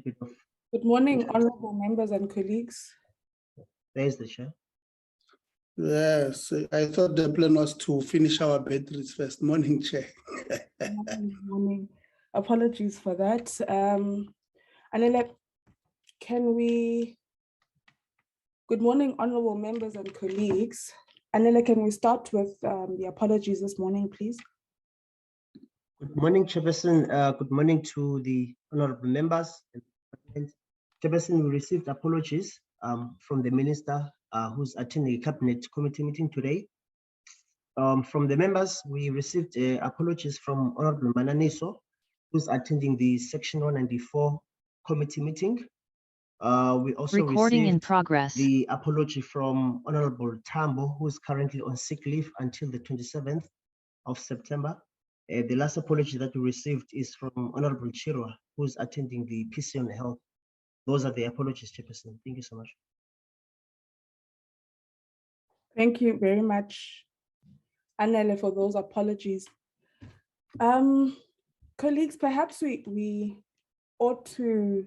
bit of... Good morning, honorable members and colleagues. There is the chair. Yes, I thought the plan was to finish our batteries first. Morning, Chair. Morning. Apologies for that. Anele, can we... Good morning, honorable members and colleagues. Anele, can we start with the apologies this morning, please? Good morning, Chairperson. Good morning to the honorable members. Chairperson, we received apologies from the minister who's attending a cabinet committee meeting today. From the members, we received apologies from Honorable Mananiso, who's attending the Section 194 committee meeting. We also received the apology from Honorable Tambo, who is currently on sick leave until the 27th of September. The last apology that we received is from Honorable Chirwa, who is attending the PC on Health. Those are the apologies, Chairperson. Thank you so much. Thank you very much, Anele, for those apologies. Colleagues, perhaps we ought to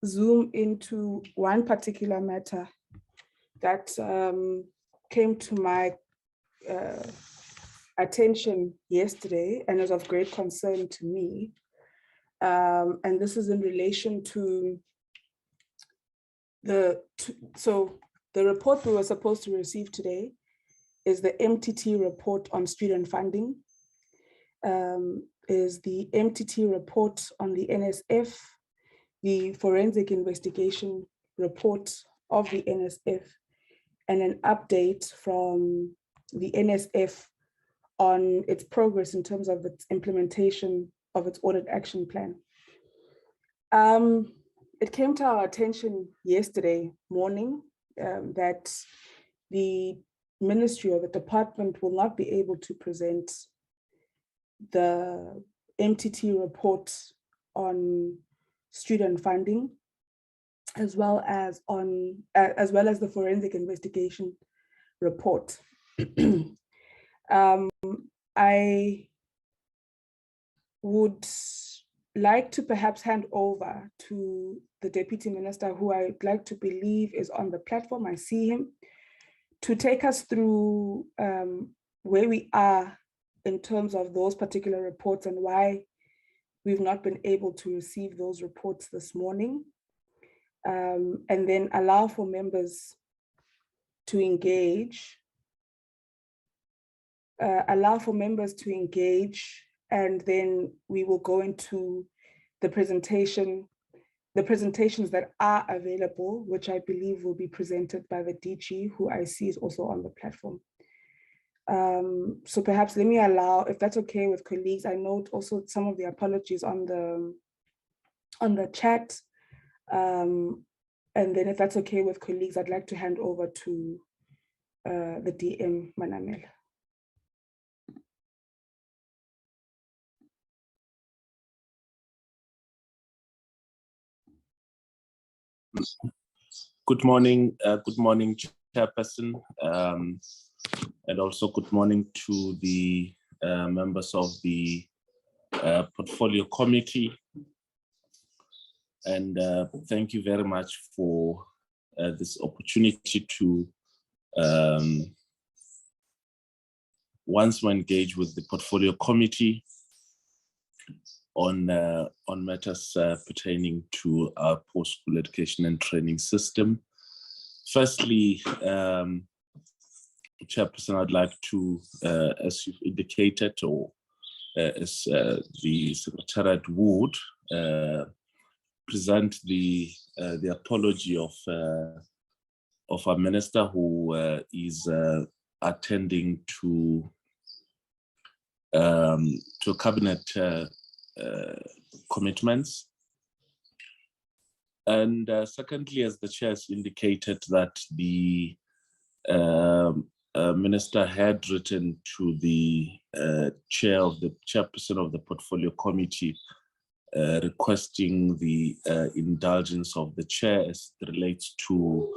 zoom into one particular matter that came to my attention yesterday and is of great concern to me. And this is in relation to the report we were supposed to receive today is the MTT report on student funding, is the MTT report on the NSF, the forensic investigation report of the NSF, and an update from the NSF on its progress in terms of its implementation of its audit action plan. It came to our attention yesterday morning that the ministry or the department will not be able to present the MTT report on student funding, as well as the forensic investigation report. I would like to perhaps hand over to the Deputy Minister, who I'd like to believe is on the platform. I see him, to take us through where we are in terms of those particular reports and why we've not been able to receive those reports this morning, and then allow for members to engage, and then we will go into the presentations that are available, which I believe will be presented by the DG, who I see is also on the platform. So perhaps let me allow, if that's okay with colleagues, I note also some of the apologies on the chat. And then if that's okay with colleagues, I'd like to hand over to the DM, Manamela. Good morning, Chairperson, and also good morning to the members of the Portfolio Committee. And thank you very much for this opportunity to once more engage with the Portfolio Committee on matters pertaining to our post-school education and training system. Firstly, Chairperson, I'd like to, as you've indicated, or as the Secretariat would, present the apology of our minister, who is attending to cabinet commitments. And secondly, as the chair has indicated, that the minister had written to the chairperson of the Portfolio Committee requesting the indulgence of the chair as it relates to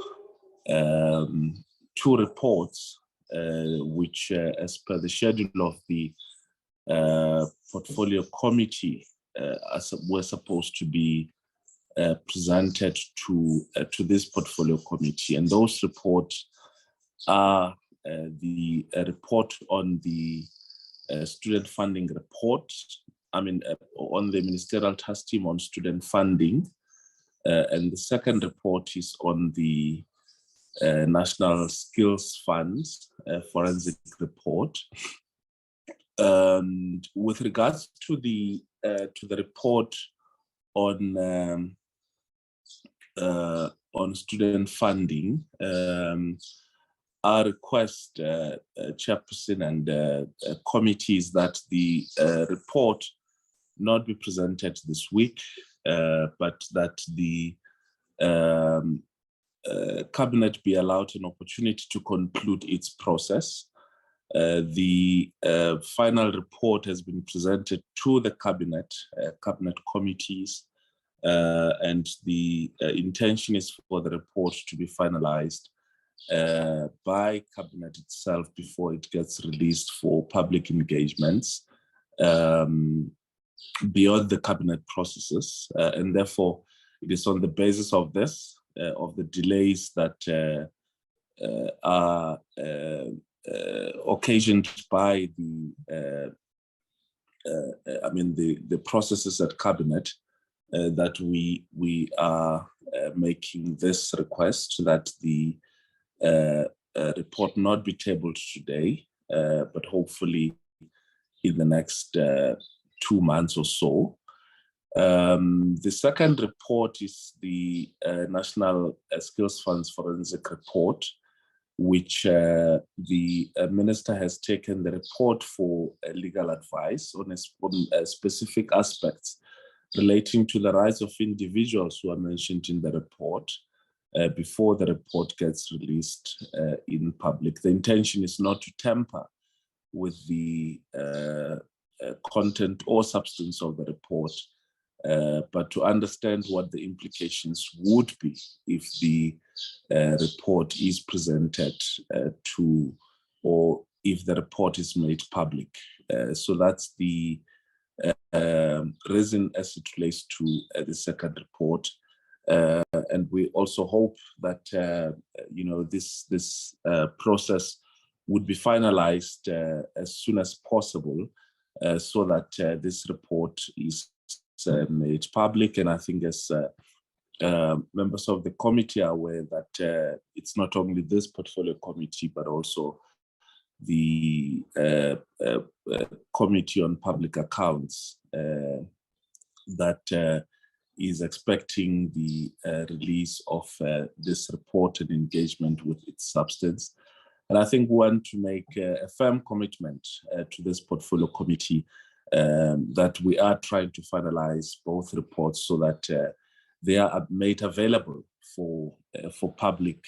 two reports which, as per the schedule of the Portfolio Committee, were supposed to be presented to this portfolio committee, and those reports are the report on the student funding report, on the Ministerial Task Team on student funding, and the second report is on the National Skills Funds forensic report. With regards to the report on student funding, our request, Chairperson and committees, that the report not be presented this week, but that the Cabinet be allowed an opportunity to conclude its process. The final report has been presented to the Cabinet committees, and the intention is for the report to be finalized by Cabinet itself before it gets released for public engagements beyond the Cabinet processes, and therefore it is on the basis of this, of the delays that are occasioned by the processes at Cabinet, that we are making this request that the report not be tabled today, but hopefully in the next 2 months or so. The second report is the National Skills Funds Forensic Report, which the Minister has taken the report for legal advice on specific aspects relating to the rights of individuals who are mentioned in the report before the report gets released in public. The intention is not to tamper with the content or substance of the report, but to understand what the implications would be if the report is presented to, or if the report is made public. So that's the reason as it relates to the second report. And we also hope that this process would be finalized as soon as possible, so that this report is made public. And I think as members of the committee are aware that it's not only this portfolio committee, but also the Committee on Public Accounts that is expecting the release of this report and engagement with its substance. And I think we want to make a firm commitment to this portfolio committee that we are trying to finalize both reports so that they are made available for public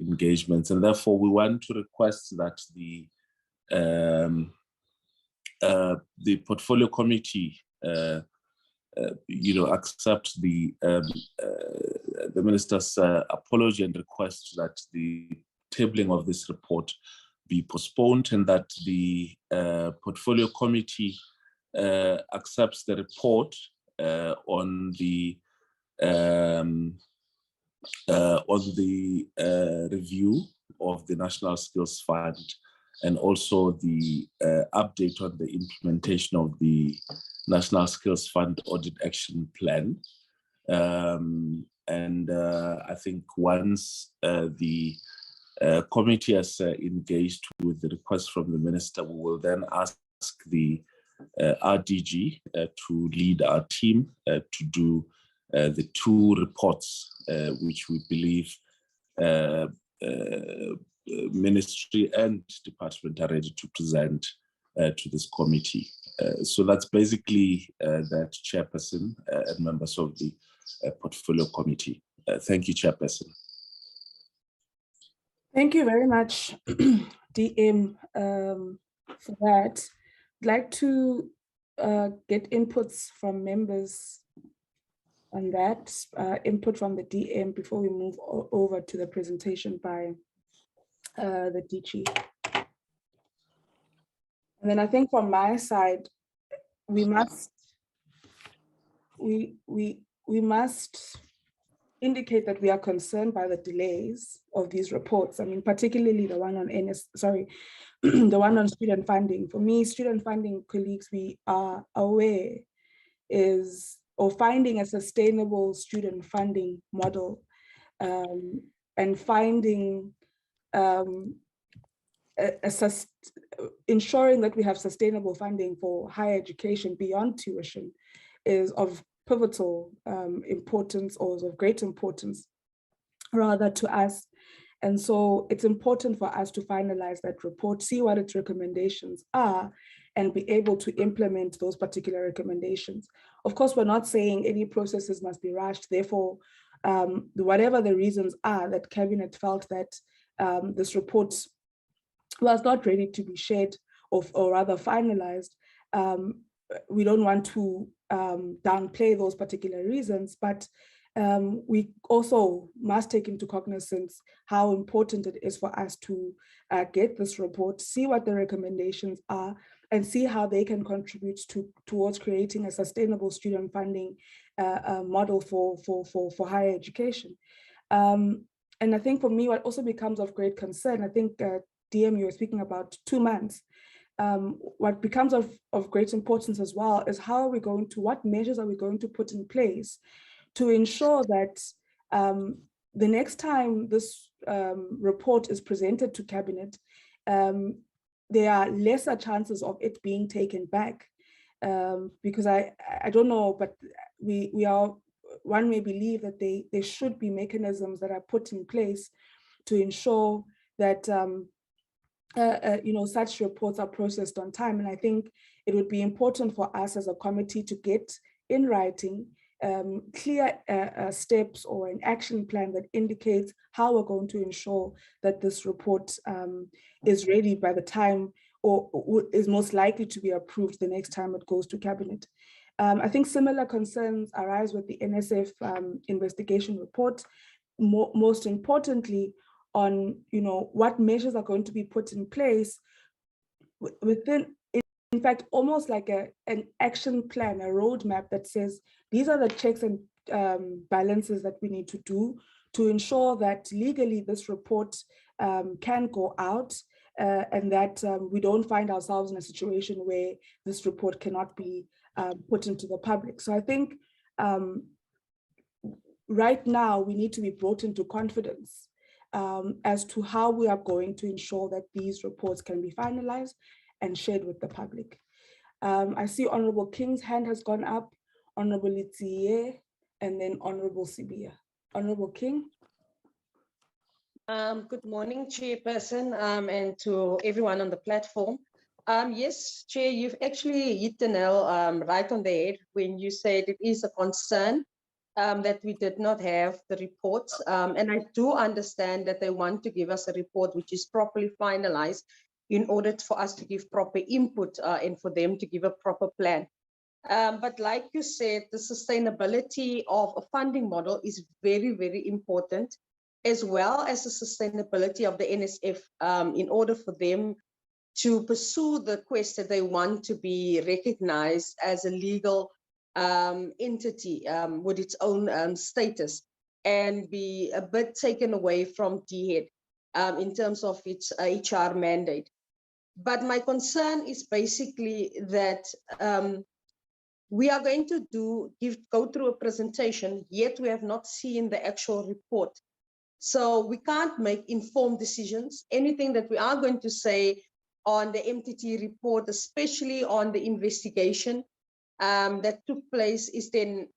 engagements. And therefore, we want to request that the portfolio committee accept the Minister's apology and request that the tabling of this report be postponed, and that the portfolio committee accepts the report on the review of the National Skills Fund, and also the update on the implementation of the National Skills Fund Audit Action Plan. I think once the committee has engaged with the request from the Minister, we will then ask the RDG to lead our team to do the 2 reports, which we believe Ministry and Department are ready to present to this committee. So that's basically that, Chairperson and members of the Portfolio Committee. Thank you, Chairperson. Thank you very much, DM, for that. I'd like to get inputs from members on that, input from the DM before we move over to the presentation by the DG. And then I think from my side, we we must indicate that we are concerned by the delays of these reports. I mean, particularly the one on the one on student funding. For me, student funding, colleagues, we are aware of finding a sustainable student funding model and finding ensuring that we have sustainable funding for higher education beyond tuition is of pivotal importance, or is of great importance rather to us. And so it's important for us to finalize that report, see what its recommendations are, and be able to implement those particular recommendations. Of course, we're not saying any processes must be rushed. Therefore, whatever the reasons are that Cabinet felt that this report was not ready to be shared or rather finalized, we don't want to downplay those particular reasons, but we also must take into cognizance how important it is for us to get this report, see what the recommendations are, and see how they can contribute towards creating a sustainable student funding model for higher education. And I think for me, what also becomes of great concern, I think DM, you were speaking about 2 months. What becomes of great importance as well is what measures are we going to put in place to ensure that the next time this report is presented to Cabinet, there are lesser chances of it being taken back. Because I don't know, but one may believe that there should be mechanisms that are put in place to ensure that such reports are processed on time. And I think it would be important for us as a committee to get in writing clear steps or an action plan that indicates how we're going to ensure that this report is ready by the time or is most likely to be approved the next time it goes to Cabinet. I think similar concerns arise with the Nsf investigation report, most importantly on what measures are going to be put in place within, in fact, almost like an action plan, a roadmap that says these are the checks and balances that we need to do to ensure that legally this report can go out and that we don't find ourselves in a situation where this report cannot be put into the public. So I think right now we need to be brought into confidence as to how we are going to ensure that these reports can be finalized and shared with the public. I see Honorable King's hand has gone up, Honorable Litsie, and then Honorable Sibia. Honorable King. Good morning, Chairperson, and to everyone on the platform. Yes, Chair, you've actually hit the nail right on the head when you said it is a concern that we did not have the reports. And I do understand that they want to give us a report which is properly finalized in order for us to give proper input and for them to give a proper plan. But like you said, the sustainability of a funding model is very, very important, as well as the sustainability of the NSF in order for them to pursue the quest that they want to be recognized as a legal entity with its own status and be a bit taken away from DHET in terms of its HR mandate. But my concern is basically that we are going to go through a presentation, yet we have not seen the actual report. So we can't make informed decisions. Anything that we are going to say on the MTT report, especially on the investigation that took place, is then,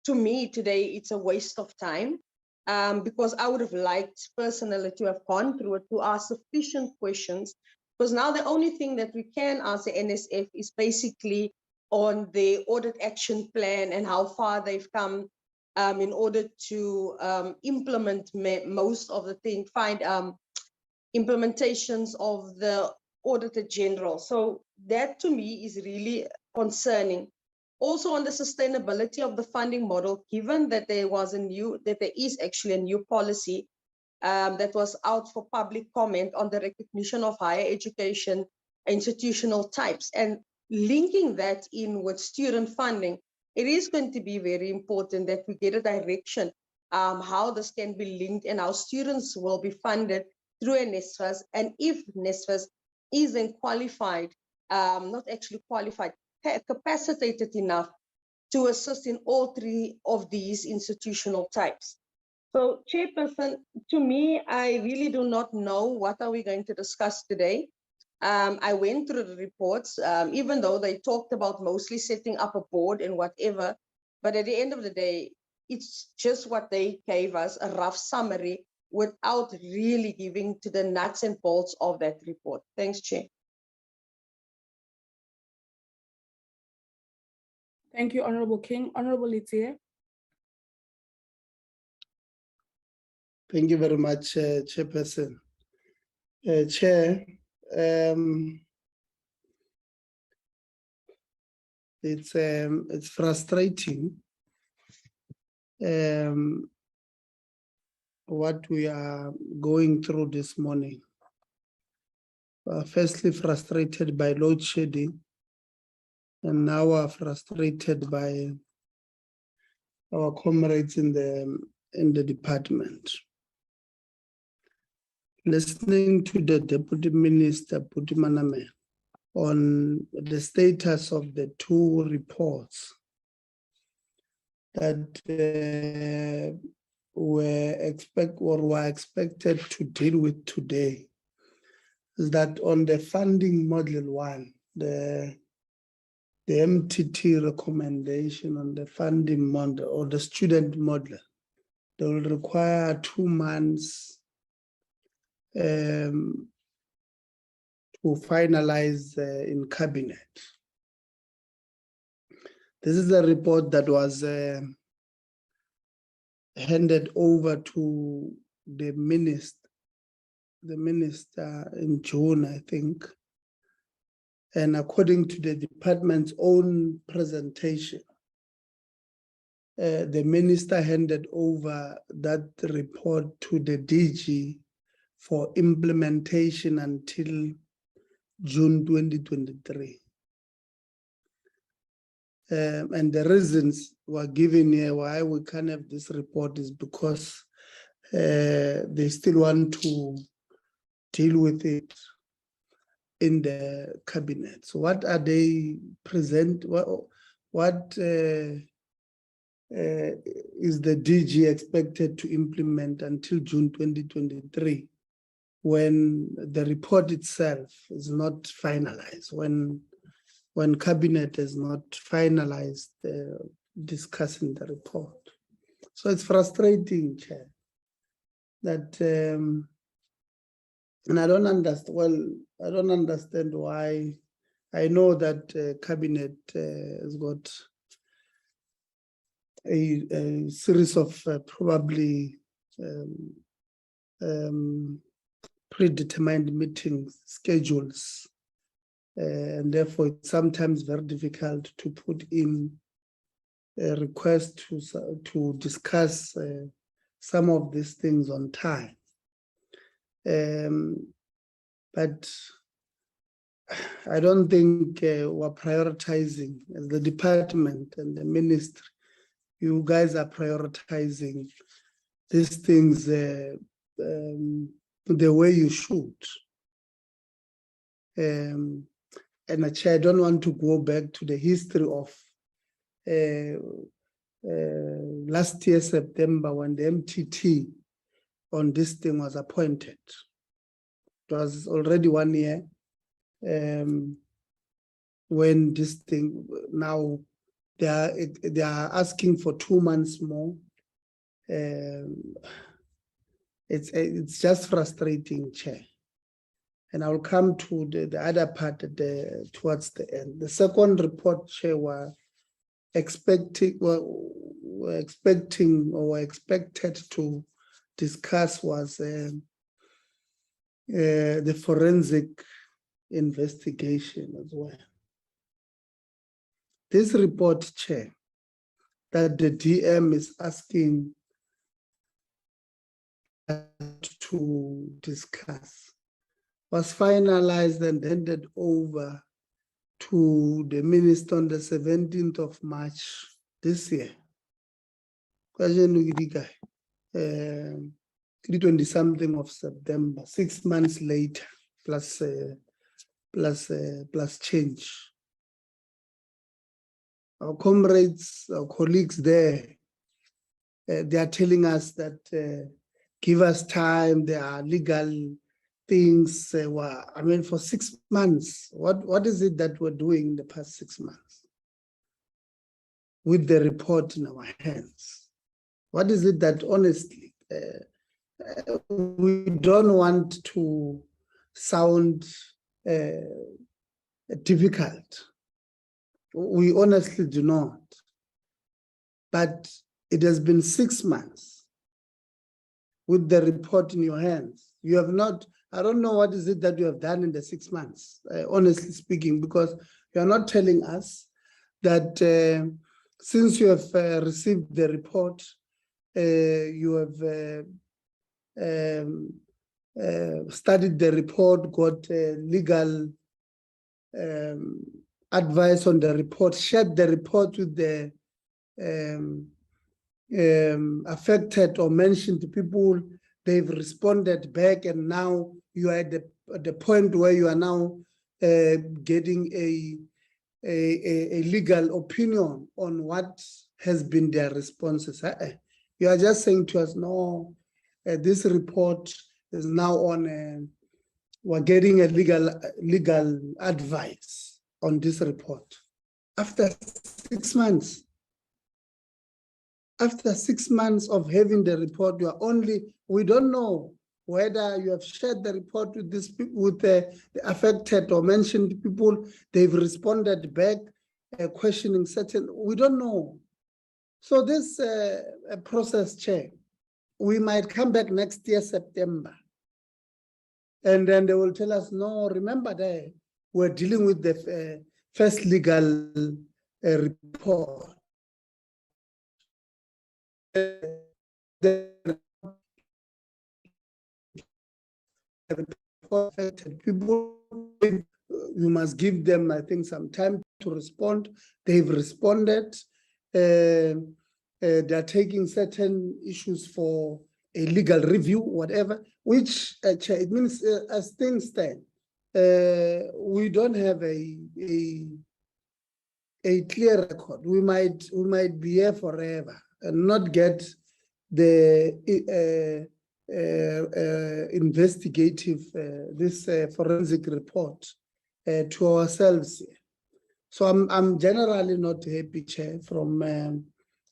to me today, it's a waste of time because I would have liked personally to have gone through it, to ask sufficient questions, because now the only thing that we can ask the NSF is basically on the audit action plan and how far they've come in order to implement most of the things, find implementations of the Auditor General. So that to me is really concerning. Also on the sustainability of the funding model, given that there is actually a new policy that was out for public comment on the recognition of higher education institutional types, and linking that in with student funding, it is going to be very important that we get a direction how this can be linked and how students will be funded through a NSFAS, and if NSFAS isn't qualified, not actually qualified, capacitated enough to assist in all three of these institutional types. So, Chairperson, to me, I really do not know what are we going to discuss today. I went through the reports, even though they talked about mostly setting up a board and whatever, but at the end of the day, it's just what they gave us, a rough summary, without really giving to the nuts and bolts of that report. Thanks, Chair. Thank you, Honorable King. Honorable Litier. Thank you very much, Chairperson. Chair, it's frustrating what we are going through this morning. Firstly, frustrated by load shedding, and now we're frustrated by our comrades in the department. Listening to the Deputy Minister Putimaname on the status of the two reports that were expected to deal with today, is that on the funding model one, the MTT recommendation on the funding model or the student model, they will require 2 months to finalize in cabinet. This is a report that was handed over to the minister in June, I think. And according to the department's own presentation, the minister handed over that report to the DG for implementation until June 2023. And the reasons were given here why we can't have this report is because they still want to deal with it in the cabinet. So what are they present? What is the DG expected to implement until June 2023 when the report itself is not finalized, when cabinet is not finalized discussing the report? So it's frustrating, Chair, that and I don't understand why. I know that cabinet has got a series of probably predetermined meeting schedules, and therefore it's sometimes very difficult to put in a request to discuss some of these things on time. But I don't think we're prioritizing as the department and the ministry. You guys are prioritizing these things the way you should. And Chair, I don't want to go back to the history of last year, September, when the MTT on this thing was appointed. It was already 1 year when this thing, now they are asking for 2 months more. It's just frustrating, Chair. And I'll come to the other part towards the end. The second report, Chair, were expected to discuss was the forensic investigation as well. This report, Chair, that the DM is asking to discuss was finalized and handed over to the minister on the 17th of March this year. 20 something of September, 6 months later, plus change. Our comrades, our colleagues there, they are telling us that give us time, there are legal things. I mean, for 6 months, what is it that we're doing in the past 6 months? With the report in our hands. What is it that honestly, we don't want to sound difficult. We honestly do not. But it has been 6 months with the report in your hands. You have not, I don't know what is it that you have done in the 6 months, honestly speaking, because you are not telling us that since you have received the report, you have studied the report, got legal advice on the report, shared the report with the affected or mentioned people, they've responded back, and now you are at the point where you are now getting a legal opinion on what has been their responses. You are just saying to us, no, this report is now on, we're getting a legal advice on this report. After 6 months, after 6 months of having the report, you are only, we don't know whether you have shared the report with these people, with the affected or mentioned people, they've responded back, questioning certain, we don't know. So this process, Chair, we might come back next year, September, and then they will tell us, no, remember that we're dealing with the first legal report. People, you must give them, I think, some time to respond. They've responded. They're taking certain issues for a legal review, whatever, which it means as things stand, we don't have a clear record. We might be here forever and not get the investigative, this forensic report to ourselves here. So I'm generally not happy, Chair, from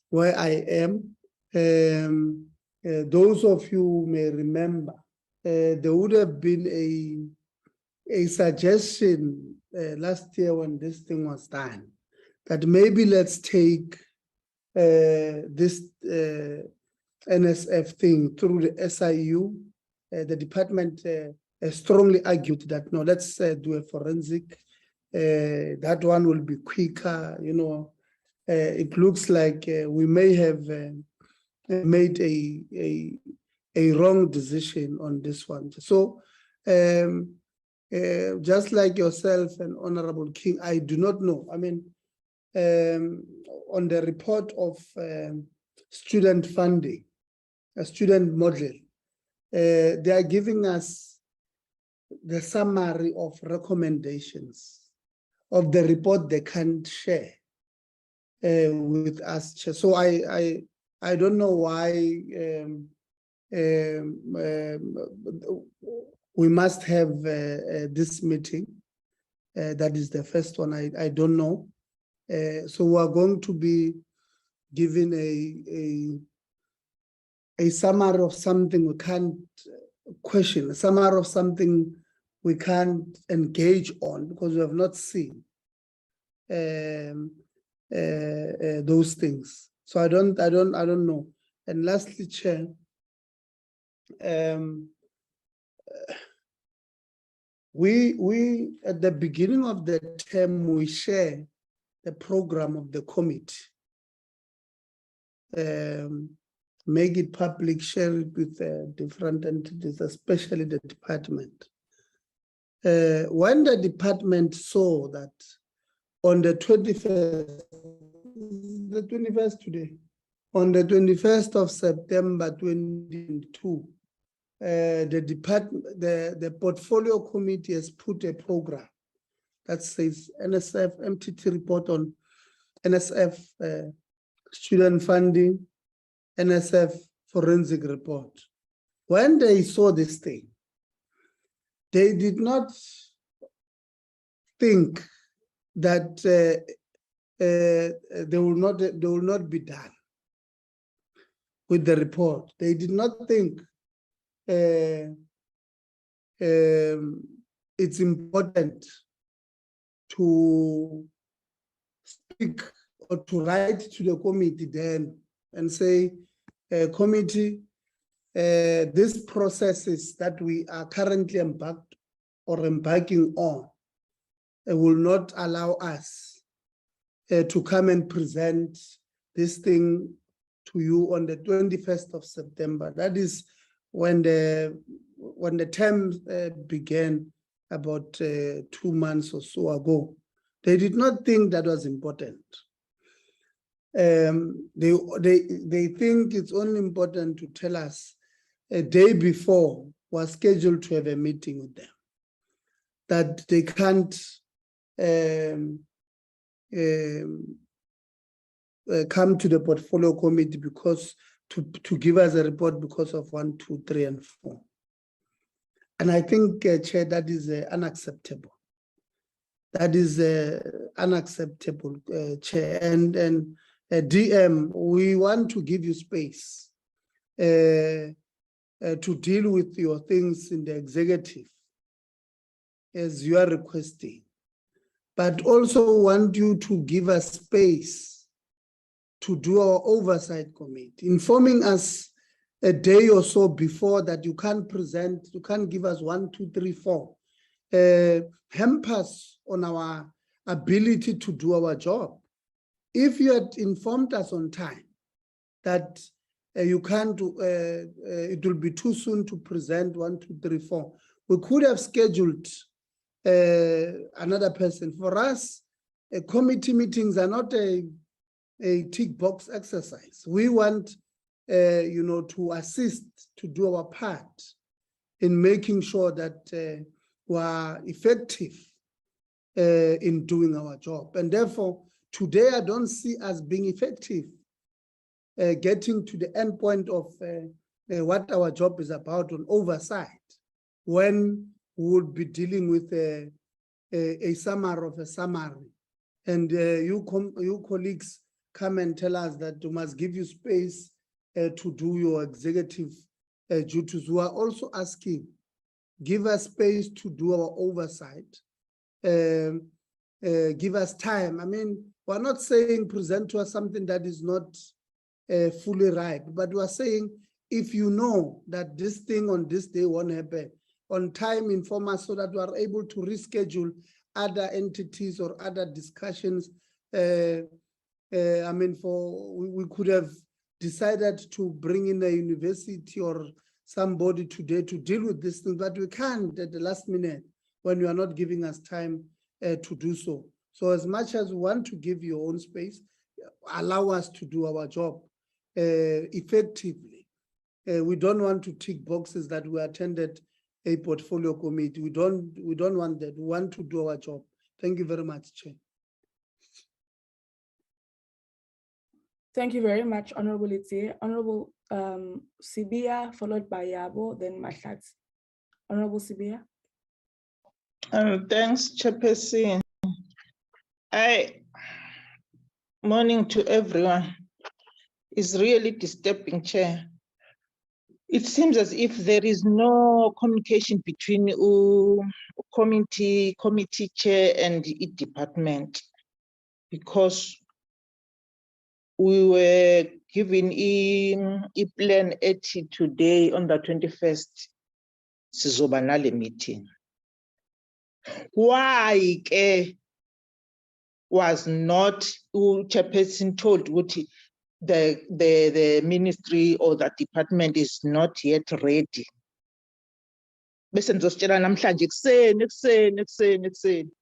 where I am. Those of you may remember, there would have been a suggestion last year when this thing was done, that maybe let's take this NSF thing through the SIU. The department strongly argued that, no, let's do a forensic. That one will be quicker, you know. It looks like we may have made a wrong decision on this one. So just like yourself and Honorable King, I do not know. I mean, on the report of student funding, a student model, they are giving us the summary of recommendations of the report they can't share with us. So I don't know why we must have this meeting. That is the first one. I don't know. So we are going to be given a summary of something we can't question, a summary of something we can't engage on because we have not seen those things. So I don't know. And lastly, Chair, we at the beginning of the term, we share the program of the committee, make it public, share it with different entities, especially the department. When the department saw that on the 21st the 21st today. On the 21st of September 2022, the portfolio committee has put a program that says NSF MTT report on NSF student funding, NSF forensic report. When they saw this thing, they did not think that they will not be done with the report. They did not think it's important to speak or to write to the committee then and say, committee, these processes that we are currently embarking on will not allow us to come and present this thing to you on the 21st of September. That is when the term began about 2 months or so ago. They did not think that was important. They think it's only important to tell us a day before was scheduled to have a meeting with them, that they can't come to the portfolio committee because to give us a report because of 1, 2, 3, and 4. And I think, Chair, that is unacceptable. That is unacceptable, Chair. And DM, we want to give you space to deal with your things in the executive as you are requesting, but also want you to give us space to do our oversight committee, informing us a day or so before that you can't present, you can't give us 1, 2, 3, 4. Help us on our ability to do our job. If you had informed us on time that you can't, it will be too soon to present 1, 2, 3, 4, we could have scheduled another person. For us, committee meetings are not a tick box exercise. We want, to assist, to do our part in making sure that we are effective in doing our job. And therefore, today I don't see us being effective, getting to the end point of what our job is about on oversight, when we will be dealing with a summary of a summary. And you colleagues come and tell us that we must give you space to do your executive duties. We are also asking, give us space to do our oversight, give us time. I mean, we're not saying present to us something that is not fully ripe, but we're saying if you know that this thing on this day won't happen, on time inform us so that we are able to reschedule other entities or other discussions. I mean, we could have decided to bring in a university or somebody today to deal with this thing, but we can't at the last minute when you are not giving us time to do so. So as much as we want to give your own space, allow us to do our job effectively. We don't want to tick boxes that we attended a portfolio committee. We don't want that. We want to do our job. Thank you very much, Chair. Thank you very much, Honorable Itzie. Honorable Sibia, followed by Yabo, then Mahlatsi. Honorable Sibia. Thanks, Chairperson. Morning to everyone. It's really disturbing, Chair. It seems as if there is no communication between committee chair and the department, because we were given a plan 80 today on the 21st Sizobanale meeting. Why was not Chairperson told what the ministry or the department is not yet ready? Bese ngizositshela namhlanje ekuseni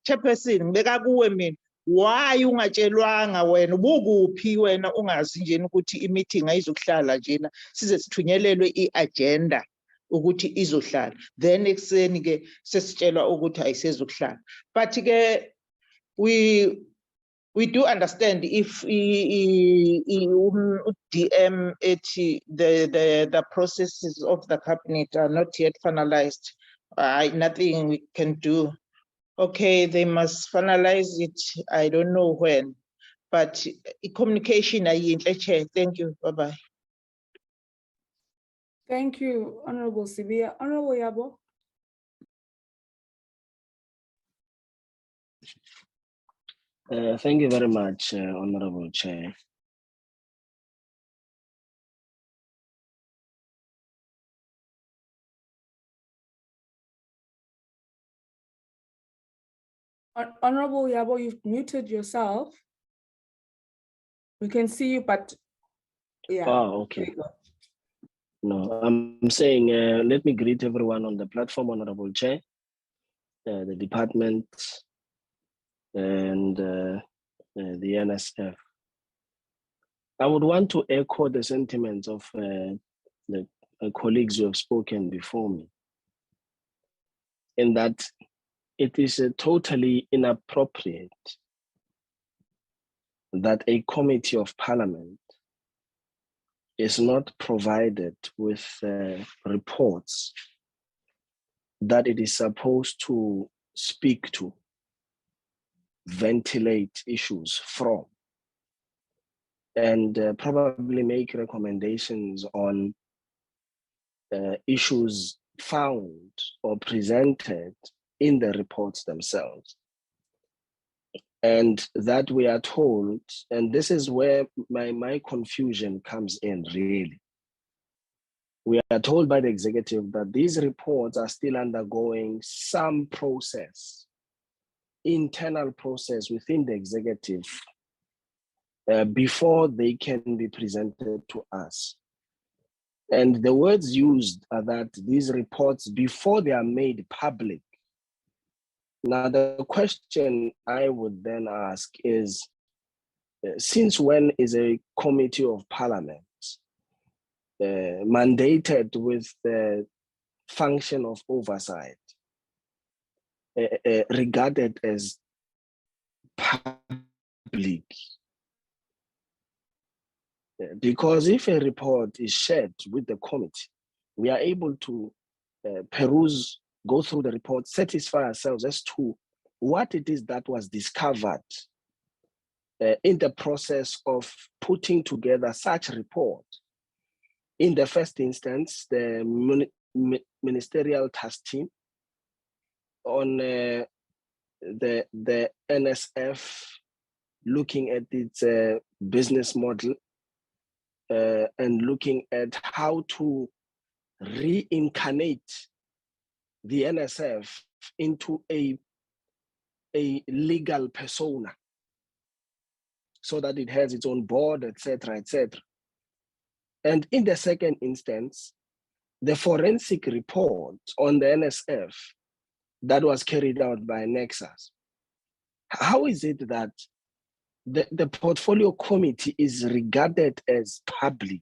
Chairperson ngibeka kuwe mina why ungatshelwanga wena ubukuphi wena ungazi njeni ukuthi i-meeting ayizokuhlala njena size sithunyelelwe i-agenda ukuthi izohlala then ekuseni ke sesitshelwa ukuthi ayisezokuhlala but ke we do understand if DM the processes of the cabinet are not yet finalized. Nothing we can do. Okay, they must finalize it. I don't know when, but communication. Thank you. Bye bye. Thank you, Honorable Sibia. Honorable Yabo. Thank you very much, Honorable Chair. Honorable Yabo, you've muted yourself. We can see you, but yeah. Oh, okay. No, I'm saying, let me greet everyone on the platform, Honorable Chair, the department, and the NSF. I would want to echo the sentiments of the colleagues who have spoken before me, in that it is totally inappropriate that a committee of parliament is not provided with reports that it is supposed to speak to, ventilate issues from, and probably make recommendations on issues found or presented in the reports themselves. And that we are told, and this is where my confusion comes in really. We are told by the executive that these reports are still undergoing some process, internal process within the executive before they can be presented to us. And the words used are that these reports, before they are made public. Now, the question I would then ask is, since when is a committee of parliament mandated with the function of oversight regarded as public? Because if a report is shared with the committee, we are able to peruse, go through the report, satisfy ourselves as to what it is that was discovered in the process of putting together such report. In the first instance, the Ministerial Task Team on the NSF looking at its business model and looking at how to reincarnate the NSF into a legal persona so that it has its own board, etc., etc. And in the second instance, the forensic report on the NSF that was carried out by Nexus. How is it that the portfolio committee is regarded as public?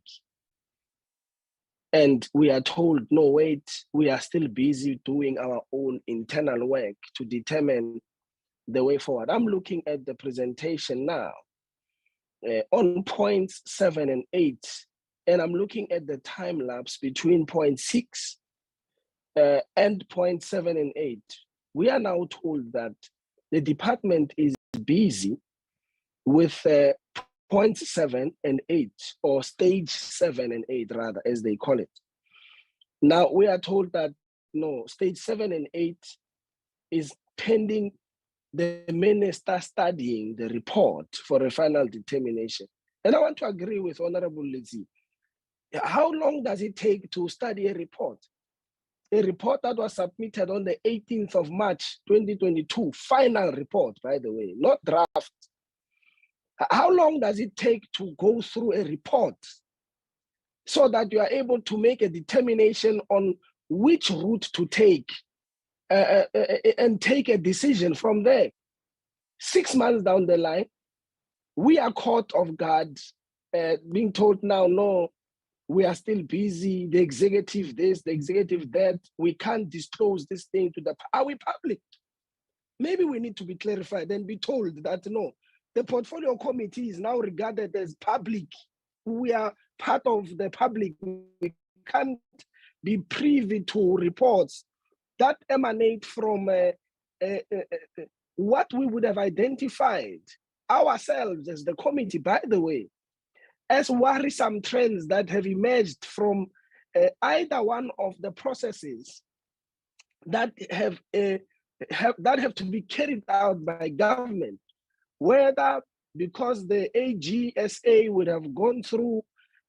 And we are told, no, wait, we are still busy doing our own internal work to determine the way forward. I'm looking at the presentation now on points 7 and 8, and I'm looking at the time lapse between point 6 and point 7 and 8. We are now told that the department is busy with points 7 and 8, or stage 7 and 8, rather, as they call it. Now, we are told that, no, stage 7 and 8 is pending the minister studying the report for a final determination. And I want to agree with Honorable Lizzie. How long does it take to study a report? A report that was submitted on the 18th of March, 2022, final report, by the way, not draft. How long does it take to go through a report so that you are able to make a determination on which route to take and take a decision from there? 6 months down the line, we are caught off guard, being told now, no, we are still busy, the executive this, the executive that, we can't disclose this thing to the, are we public? Maybe we need to be clarified and be told that no, the portfolio committee is now regarded as public. We are part of the public. We can't be privy to reports that emanate from what we would have identified ourselves as the committee, by the way, as worrisome trends that have emerged from either one of the processes that have to be carried out by government, whether because the AGSA would have gone through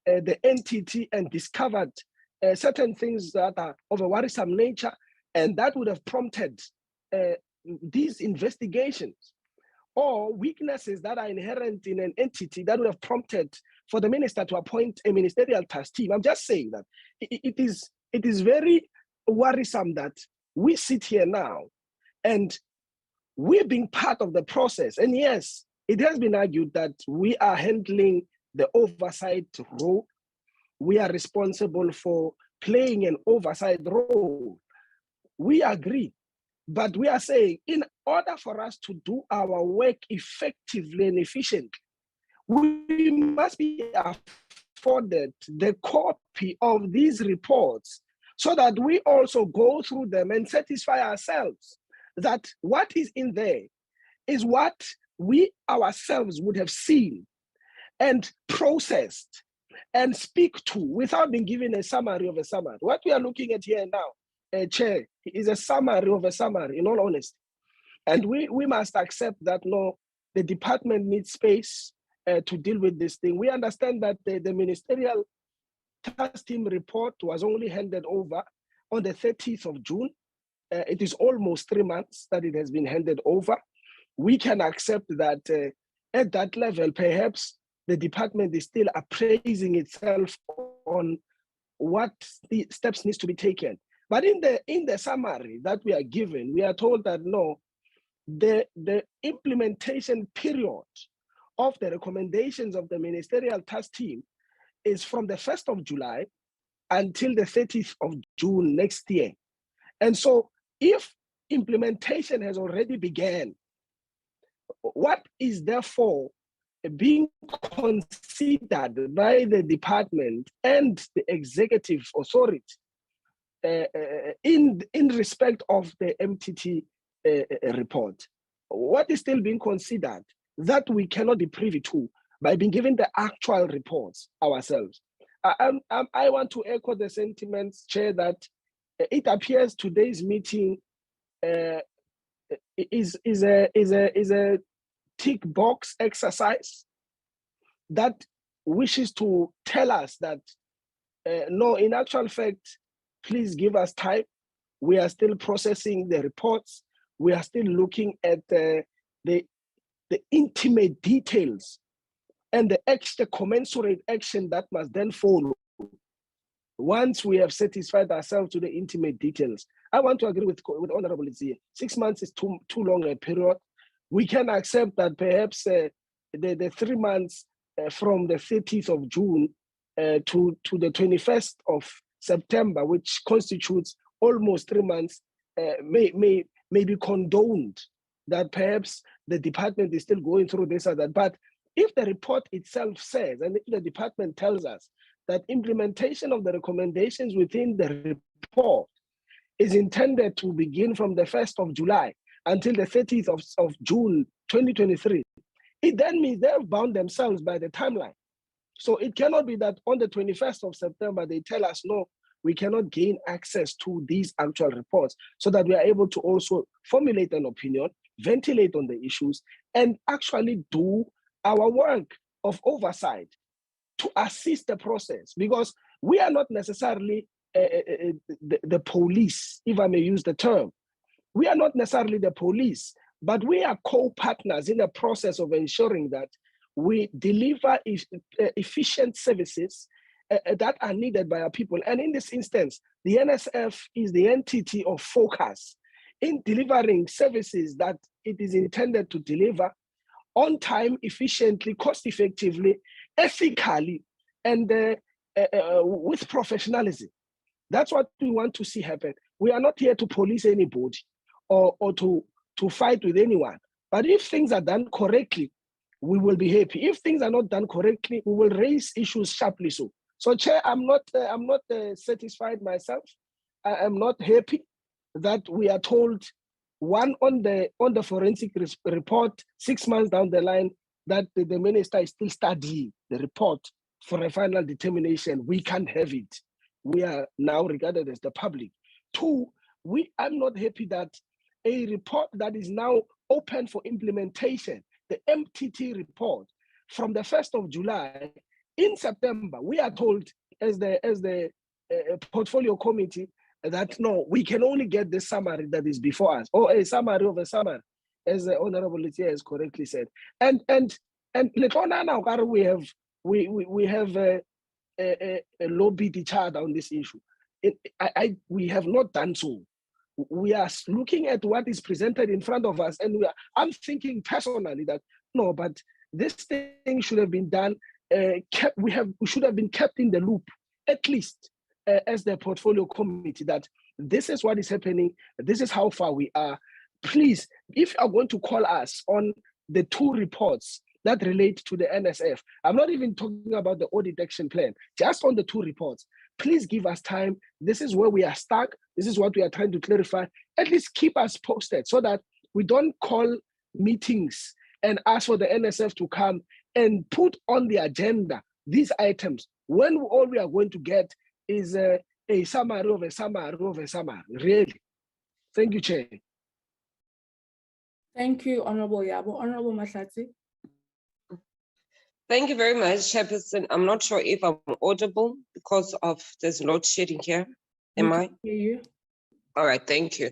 the entity and discovered certain things that are of a worrisome nature, and that would have prompted these investigations, or weaknesses that are inherent in an entity that would have prompted for the minister to appoint a ministerial task team. I'm just saying that it is very worrisome that we sit here now and we're being part of the process. And yes, it has been argued that we are handling the oversight role. We are responsible for playing an oversight role. We agree, but we are saying in order for us to do our work effectively and efficiently, we must be afforded the copy of these reports so that we also go through them and satisfy ourselves that what is in there is what we ourselves would have seen and processed and speak to without being given a summary of a summary. What we are looking at here now, Chair, is a summary of a summary, in all honesty. And we must accept that, no, the department needs space to deal with this thing. We understand that the Ministerial Task Team report was only handed over on the 30th of June. It is almost 3 months that it has been handed over. We can accept that at that level, perhaps the department is still appraising itself on what the steps needs to be taken. But in the summary that we are given, we are told that no, the implementation period of the recommendations of the Ministerial Task Team is from the 1st of July until the 30th of June next year. And so if implementation has already begun, what is therefore being considered by the department and the executive authority in respect of the MTT report? What is still being considered that we cannot be privy to by being given the actual reports ourselves? I want to echo the sentiments, Chair, that it appears today's meeting is a tick box exercise that wishes to tell us that no, in actual fact, please give us time. We are still processing the reports. We are still looking at the intimate details and the extra commensurate action that must then follow once we have satisfied ourselves to the intimate details. I want to agree with Honorable Izzy. 6 months is too long a period. We can accept that perhaps the 3 months from the 30th of June to the 21st of September, which constitutes almost 3 months, may be condoned, that perhaps the department is still going through this or that. But if the report itself says, and if the department tells us that implementation of the recommendations within the report is intended to begin from the 1st of July until the 30th of June 2023, it then means they've bound themselves by the timeline. So it cannot be that on the 21st of September, they tell us, no, we cannot gain access to these actual reports, so that we are able to also formulate an opinion, ventilate on the issues, and actually do our work of oversight to assist the process. Because we are not necessarily the police, if I may use the term. We are not necessarily the police, but we are co-partners in the process of ensuring that we deliver efficient services that are needed by our people. And in this instance, the NSF is the entity of focus in delivering services that it is intended to deliver on time, efficiently, cost effectively, ethically, and with professionalism. That's what we want to see happen. We are not here to police anybody or to fight with anyone. But if things are done correctly, we will be happy. If things are not done correctly, we will raise issues sharply. So Chair, I'm not satisfied myself. I am not happy that we are told one on the forensic report 6 months down the line that the minister is still studying the report for a final determination. We can't have it. We are now regarded as the public. Two, I'm not happy that a report that is now open for implementation, the MTT report, from the 1st of July, in September, we are told as the portfolio committee that no, we can only get the summary that is before us, or a summary of a summary, as the Honorable Litia has correctly said. And we have a lobbied each other on this issue. We have not done so. We are looking at what is presented in front of us, and I'm thinking personally that no, but this thing should have been done. We should have been kept in the loop, at least as the portfolio committee, that this is what is happening. This is how far we are. Please, if you are going to call us on the 2 reports that relate to the NSF, I'm not even talking about the audit action plan, just on the 2 reports. Please give us time. This is where we are stuck. This is what we are trying to clarify. At least keep us posted so that we don't call meetings and ask for the NSF to come and put on the agenda these items when all we are going to get is a summary of a summary of a summary. Really. Thank you, Chair. Thank you, Honorable Yabo. Honorable Mahlatsi. Thank you very much, Chairperson. I'm not sure if I'm audible because of there's load shedding here. Am I? Hear you. All right, thank you.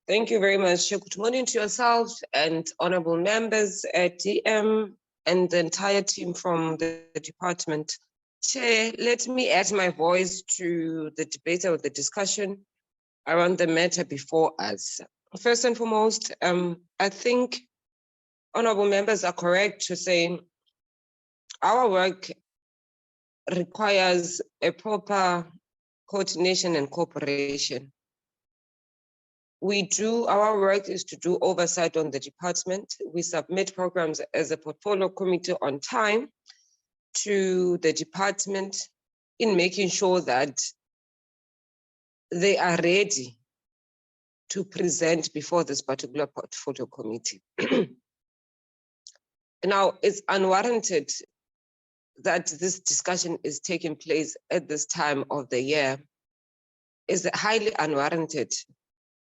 Thank you very much. Good morning to yourself and honorable members at DM and the entire team from the department. Chair, let me add my voice to the debate or the discussion around the matter before us. First and foremost, I think honorable members are correct to say our work requires a proper coordination and cooperation. Our work is to do oversight on the department. We submit programs as a portfolio committee on time to the department in making sure that they are ready to present before this particular portfolio committee. Now, it's unwarranted that this discussion is taking place at this time of the year. It's highly unwarranted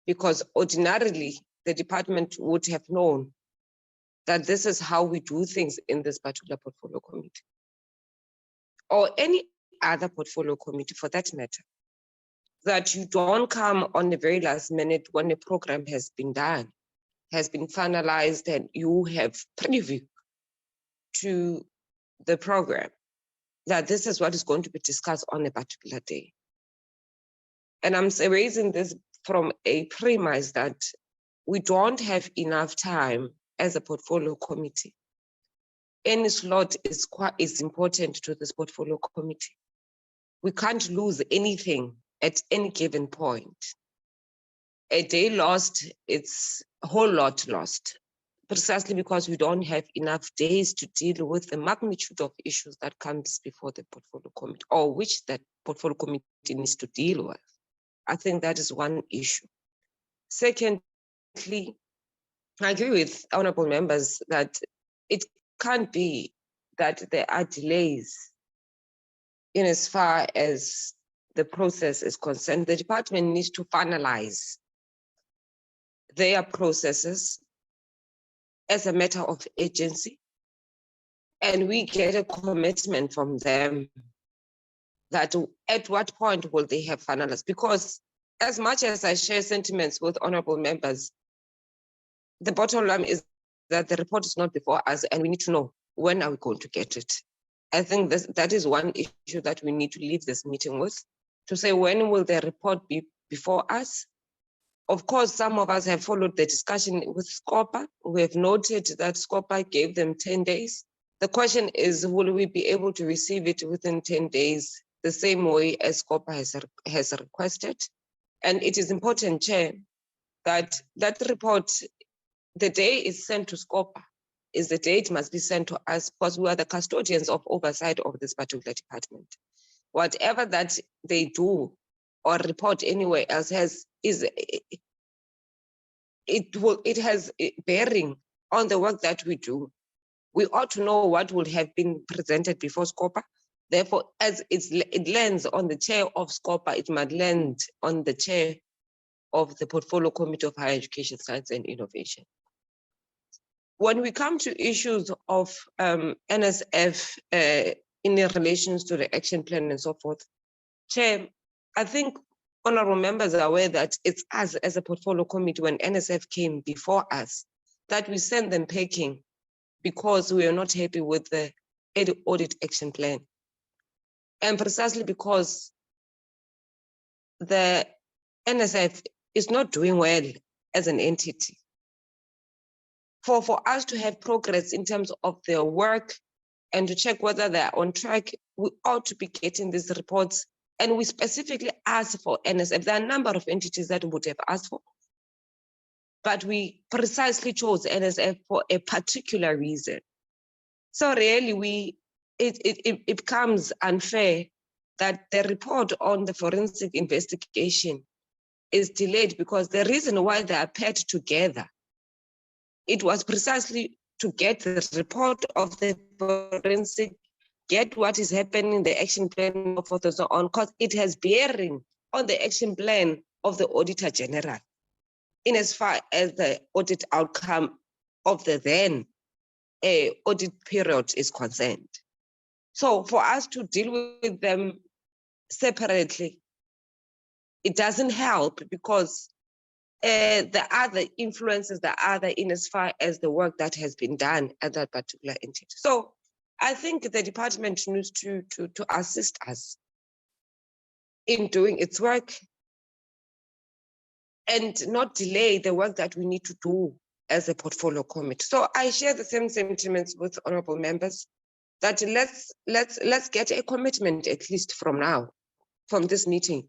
because ordinarily the department would have known that this is how we do things in this particular portfolio committee, or any other portfolio committee for that matter, that you don't come on the very last minute when the program has been done, has been finalized, and you have preview to the program, that this is what is going to be discussed on a particular day. And I'm raising this from a premise that we don't have enough time as a portfolio committee. Any slot is important to this portfolio committee. We can't lose anything at any given point. A day lost, it's a whole lot lost, precisely because we don't have enough days to deal with the magnitude of issues that comes before the portfolio committee, or which that portfolio committee needs to deal with. I think that is one issue. Secondly, I agree with honorable members that it can't be that there are delays in as far as the process is concerned. The department needs to finalize their processes as a matter of agency, and we get a commitment from them that at what point will they have finalized? Because as much as I share sentiments with honorable members, the bottom line is that the report is not before us and we need to know when are we going to get it. I think that is one issue that we need to leave this meeting with, to say when will the report be before us of course, some of us have followed the discussion with SCOPA. We have noted that SCOPA gave them 10 days. The question is, will we be able to receive it within 10 days, the same way as SCOPA has requested? And it is important, Chair, that that report, the day it's sent to SCOPA, is the day it must be sent to us, because we are the custodians of oversight of this particular department. Whatever that they do or report anywhere else it has bearing on the work that we do. We ought to know what would have been presented before SCOPA. Therefore, as it lands on the chair of SCOPA, it might land on the chair of the Portfolio Committee of Higher Education, Science and Innovation. When we come to issues of NSF in relation to the action plan and so forth, Chair, I think honorable members are aware that it's us as a portfolio committee, when NSF came before us, that we sent them packing because we are not happy with the audit action plan. And precisely because the NSF is not doing well as an entity. For us to have progress in terms of their work and to check whether they're on track, we ought to be getting these reports. And we specifically asked for NSF. There are a number of entities that would have asked for, but we precisely chose NSF for a particular reason. So really, it becomes unfair that the report on the forensic investigation is delayed, because the reason why they are paired together, it was precisely to get the report of the forensic, get what is happening in the action plan and so on, because it has bearing on the action plan of the Auditor General in as far as the audit outcome of the then audit period is concerned. So for us to deal with them separately, it doesn't help, because the other influences the other in as far as the work that has been done at that particular entity. So I think the department needs to assist us in doing its work and not delay the work that we need to do as a portfolio committee. So I share the same sentiments with honorable members that let's get a commitment, at least from now, from this meeting,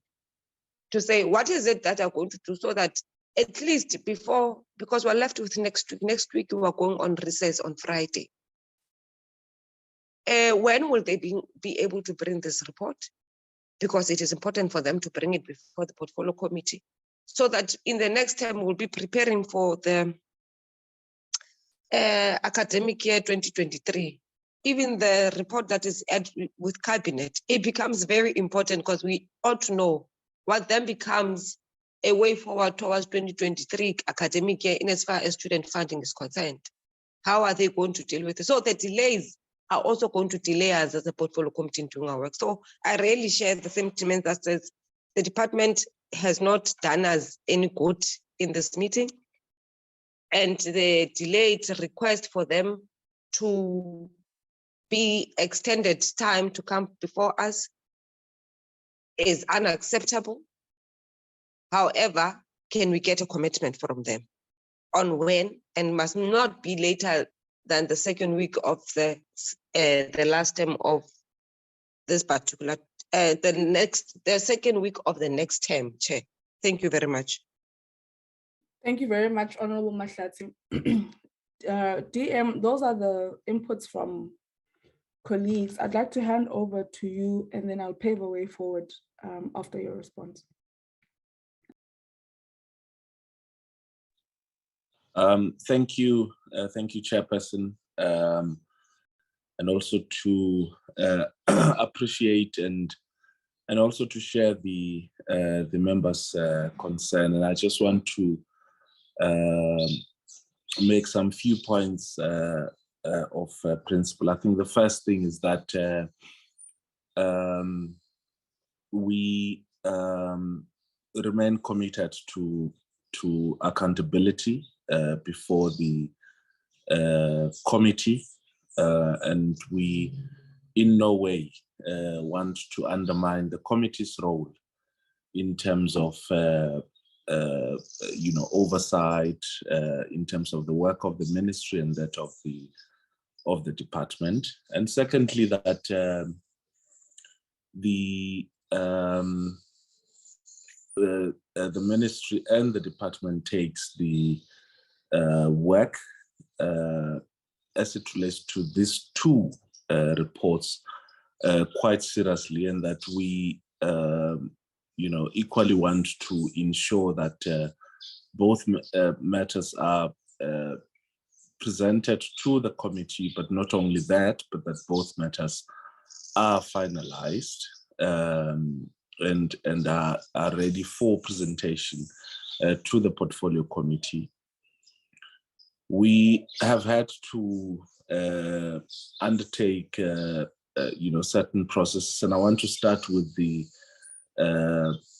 to say what is it that are going to do, so that at least before, because we're left with next week. Next week we are going on recess on Friday. When will they be able to bring this report? Because it is important for them to bring it before the portfolio committee, so that in the next term we'll be preparing for the academic year 2023. Even the report that is with cabinet, it becomes very important, because we ought to know what then becomes a way forward towards 2023 academic year in as far as student funding is concerned. How are they going to deal with it? So the delays are also going to delay us as a portfolio committee in doing our work. So I really share the sentiment that says the department has not done us any good in this meeting, and the delayed request for them to be extended time to come before us is unacceptable. However, can we get a commitment from them on when, and must not be later than the second week of the last term of this particular, the second week of the next term, Chair. Thank you very much. Thank you very much, Honorable Mahlatsi. DM, those are the inputs from colleagues. I'd like to hand over to you, and then I'll pave a way forward after your response. Thank you, Chairperson, and also to appreciate and also to share the members' concern. And I just want to make some few points of principle. I think the first thing is that we remain committed to accountability before the committee, and we in no way want to undermine the committee's role in terms of oversight in terms of the work of the ministry and that of the department. And secondly, that the ministry and the department takes the work as it relates to these two reports quite seriously, and that we equally want to ensure that both matters are presented to the committee, but not only that, but that both matters are finalized and are ready for presentation to the portfolio committee. We have had to undertake certain processes, and I want to start with the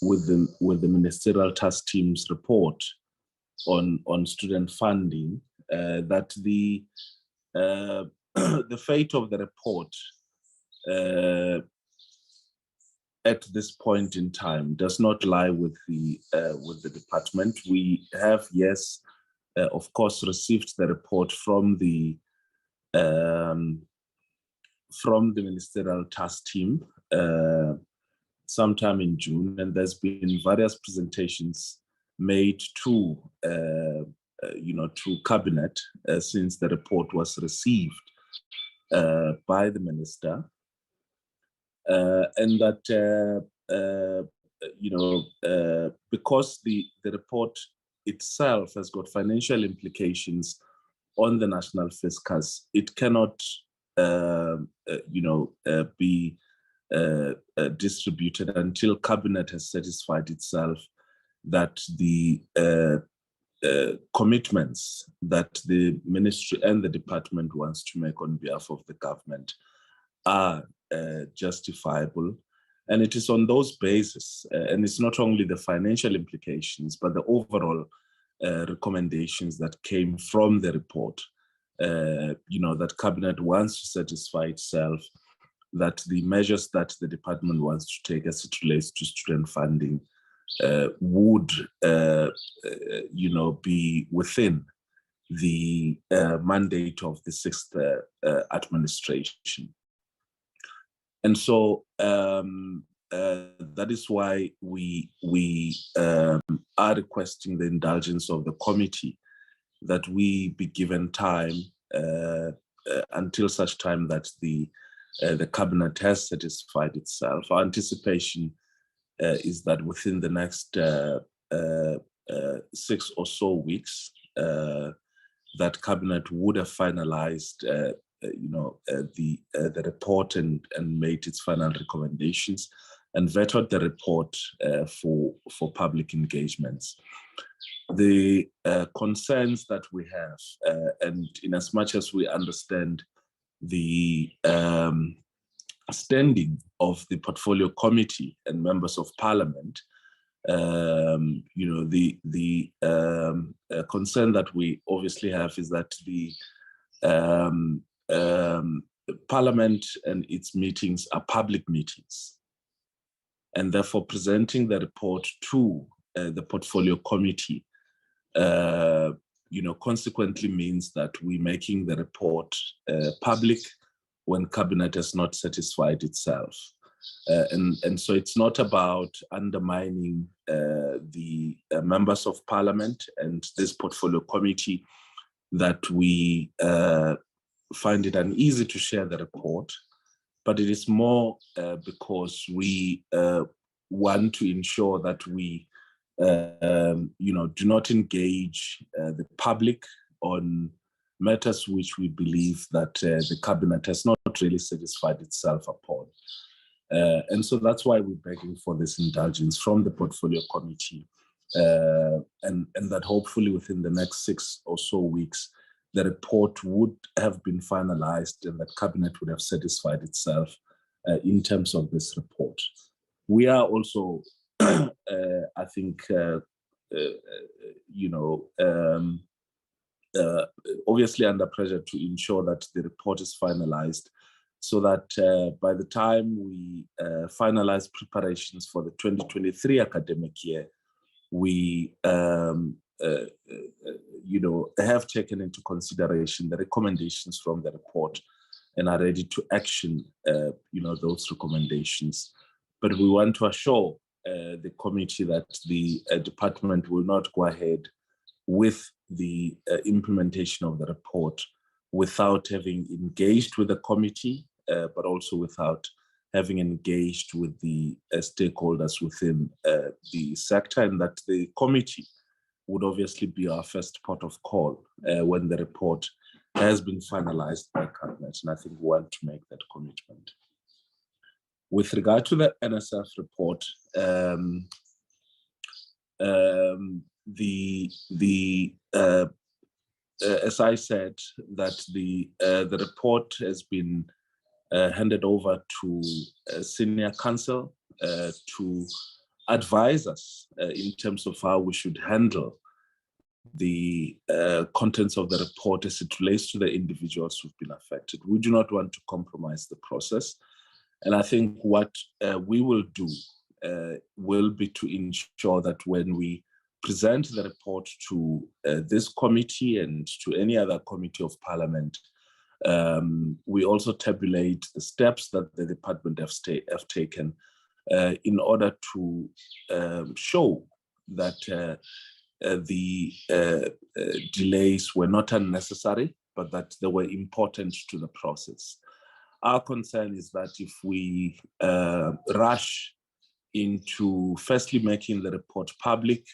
Ministerial Task Team's report on student funding. That the fate of the report at this point in time does not lie with the department. We have, yes, of course, received the report from the Ministerial Task Team sometime in June, and there's been various presentations made to cabinet since the report was received by the minister, and that because the report itself has got financial implications on the national fiscus, it cannot be distributed until cabinet has satisfied itself that the commitments that the ministry and the department wants to make on behalf of the government are justifiable. And it is on those bases, and it's not only the financial implications, but the overall recommendations that came from the report, that cabinet wants to satisfy itself that the measures that the department wants to take as it relates to student funding would, be within the mandate of the sixth administration. And so that is why we are requesting the indulgence of the committee that we be given time until such time that the cabinet has satisfied itself. Our anticipation is that within the next 6 or so weeks, that cabinet would have finalized the report and made its final recommendations and vetted the report for public engagements. The concerns that we have, and in as much as we understand the standing of the portfolio committee and members of parliament, the concern that we obviously have is that the parliament and its meetings are public meetings, and therefore presenting the report to the portfolio committee consequently means that we're making the report public when cabinet has not satisfied itself. And so it's not about undermining the members of parliament and this portfolio committee that we find it uneasy to share the report, but it is more because we want to ensure that we do not engage the public on matters which we believe that the cabinet has not really satisfied itself upon. And so that's why we're begging for this indulgence from the portfolio committee, and that hopefully within the next 6 or so weeks, the report would have been finalized and that cabinet would have satisfied itself in terms of this report. We are also, I think, obviously under pressure to ensure that the report is finalized, so that by the time we finalize preparations for the 2023 academic year, we have taken into consideration the recommendations from the report and are ready to action those recommendations. But we want to assure the committee that the department will not go ahead with the implementation of the report without having engaged with the committee, but also without having engaged with the stakeholders within the sector, and that the committee would obviously be our first port of call when the report has been finalized by Cabinet, and I think we want to make that commitment. With regard to the Nsf report, as I said, that the report has been handed over to senior counsel to advise us in terms of how we should handle the contents of the report as it relates to the individuals who've been affected. We do not want to compromise the process. And I think what we will do will be to ensure that when we present the report to this committee and to any other committee of Parliament, we also tabulate the steps that the department have taken in order to show that the delays were not unnecessary, but that they were important to the process. Our concern is that if we rush into firstly making the report public,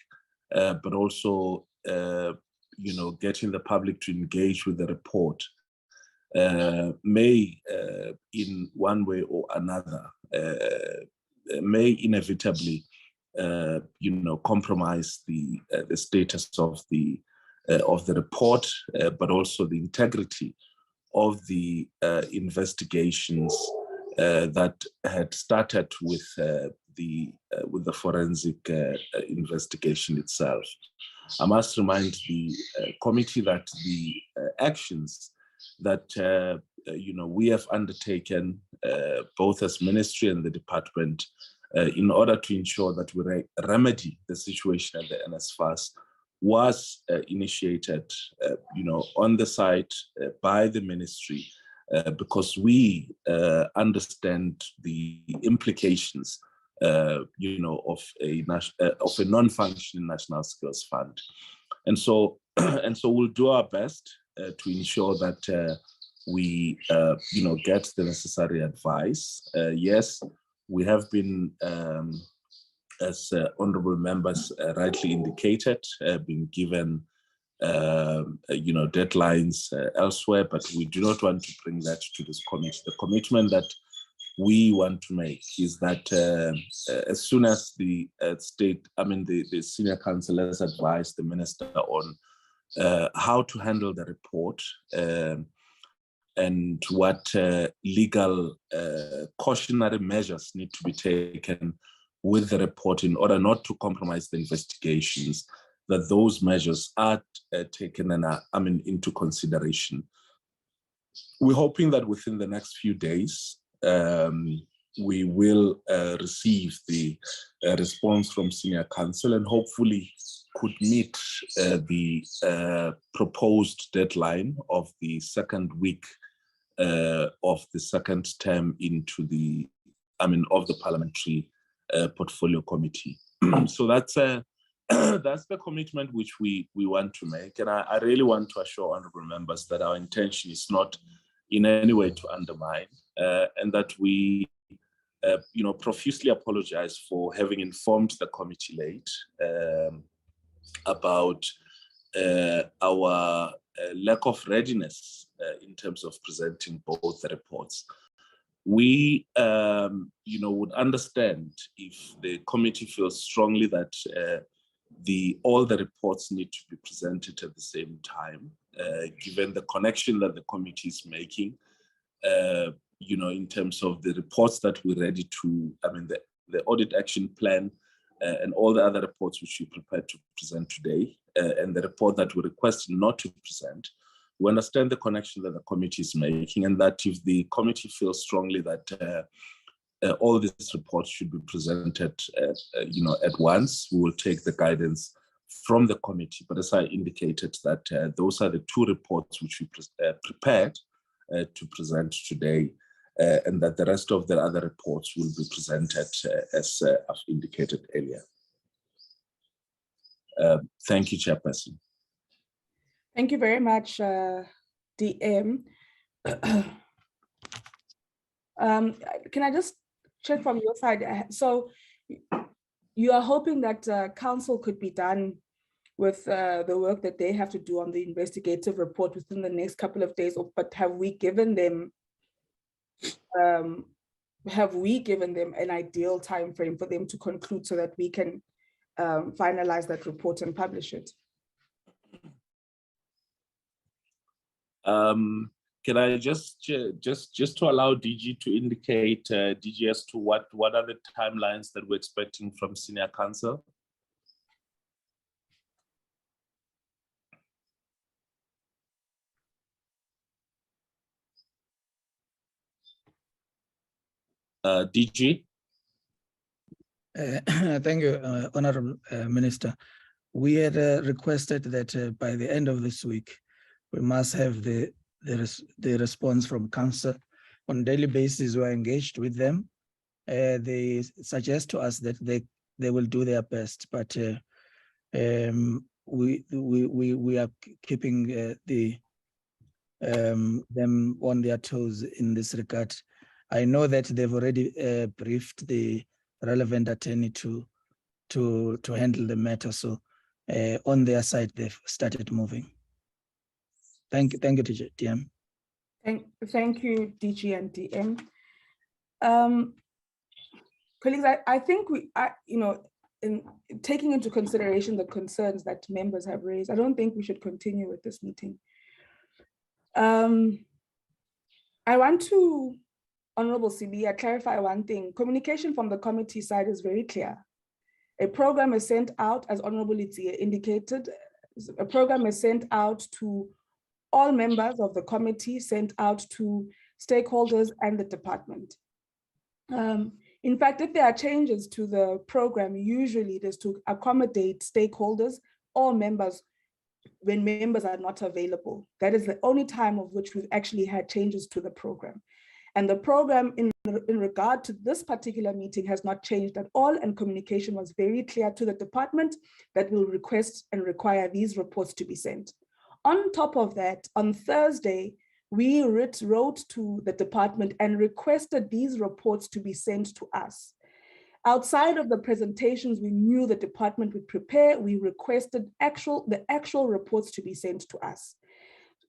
but also getting the public to engage with the report, may in one way or another may inevitably compromise the status of the report, but also the integrity of the investigations that had started with the forensic investigation itself. I must remind the committee that the actions that we have undertaken, both as ministry and the department, in order to ensure that we remedy the situation at the NSFAS, was initiated, on the site by the ministry, because we understand the implications, of a non-functioning national skills fund, and so we'll do our best to ensure that we, get the necessary advice. Yes, we have been, as honourable members rightly indicated, been given, deadlines elsewhere, but we do not want to bring that to this committee. The commitment that we want to make is that as soon as the the senior counsel has advised the minister on how to handle the report and what legal cautionary measures need to be taken with the report in order not to compromise the investigations, that those measures are taken and are into consideration. We're hoping that within the next few days, we will receive the response from senior counsel and hopefully could meet the proposed deadline of the second week of the second term into the, of the parliamentary portfolio committee. So that's the commitment which we want to make, and I really want to assure honourable members that our intention is not in any way to undermine, and that we profusely apologize for having informed the committee late about our lack of readiness in terms of presenting both the reports. We, would understand if the committee feels strongly that all the reports need to be presented at the same time, given the connection that the committee is making, in terms of the reports that we're ready to, the audit action plan and all the other reports which we prepared to present today, and the report that we requested not to present. We understand the connection that the committee is making, and that if the committee feels strongly that all these reports should be presented, at once. We will take the guidance from the committee, but as I indicated, that those are the two reports which we prepared to present today, and that the rest of the other reports will be presented as I've indicated earlier. Thank you, Chairperson. Thank you very much, DM. Can I just check from your side? So you are hoping that council could be done with the work that they have to do on the investigative report within the next couple of days, but have we given them an ideal time frame for them to conclude so that we can finalize that report and publish it? Can I just to allow DG to indicate DG as to what are the timelines that we're expecting from Senior Counsel? DG? Thank you, Honorable Minister. We had requested that by the end of this week, we must have the response from council. On a daily basis, we're engaged with them. They suggest to us that they will do their best, but we are keeping them on their toes in this regard. I know that they've already briefed the relevant attorney to handle the matter. So on their side, they've started moving. Thank you, DM. Thank you, DG and DM. Colleagues, I think in taking into consideration the concerns that members have raised, I don't think we should continue with this meeting. I want to, Honorable Sibiya, clarify one thing. Communication from the committee side is very clear. A program is sent out, as Honorable Itzia indicated, a program is sent out to all members of the committee, sent out to stakeholders and the department. In fact, if there are changes to the program, usually it is to accommodate stakeholders or members when members are not available. That is the only time of which we've actually had changes to the program. And the program in regard to this particular meeting has not changed at all, and communication was very clear to the department that will request and require these reports to be sent. On top of that, on Thursday, we wrote to the department and requested these reports to be sent to us. Outside of the presentations we knew the department would prepare, we requested the actual reports to be sent to us.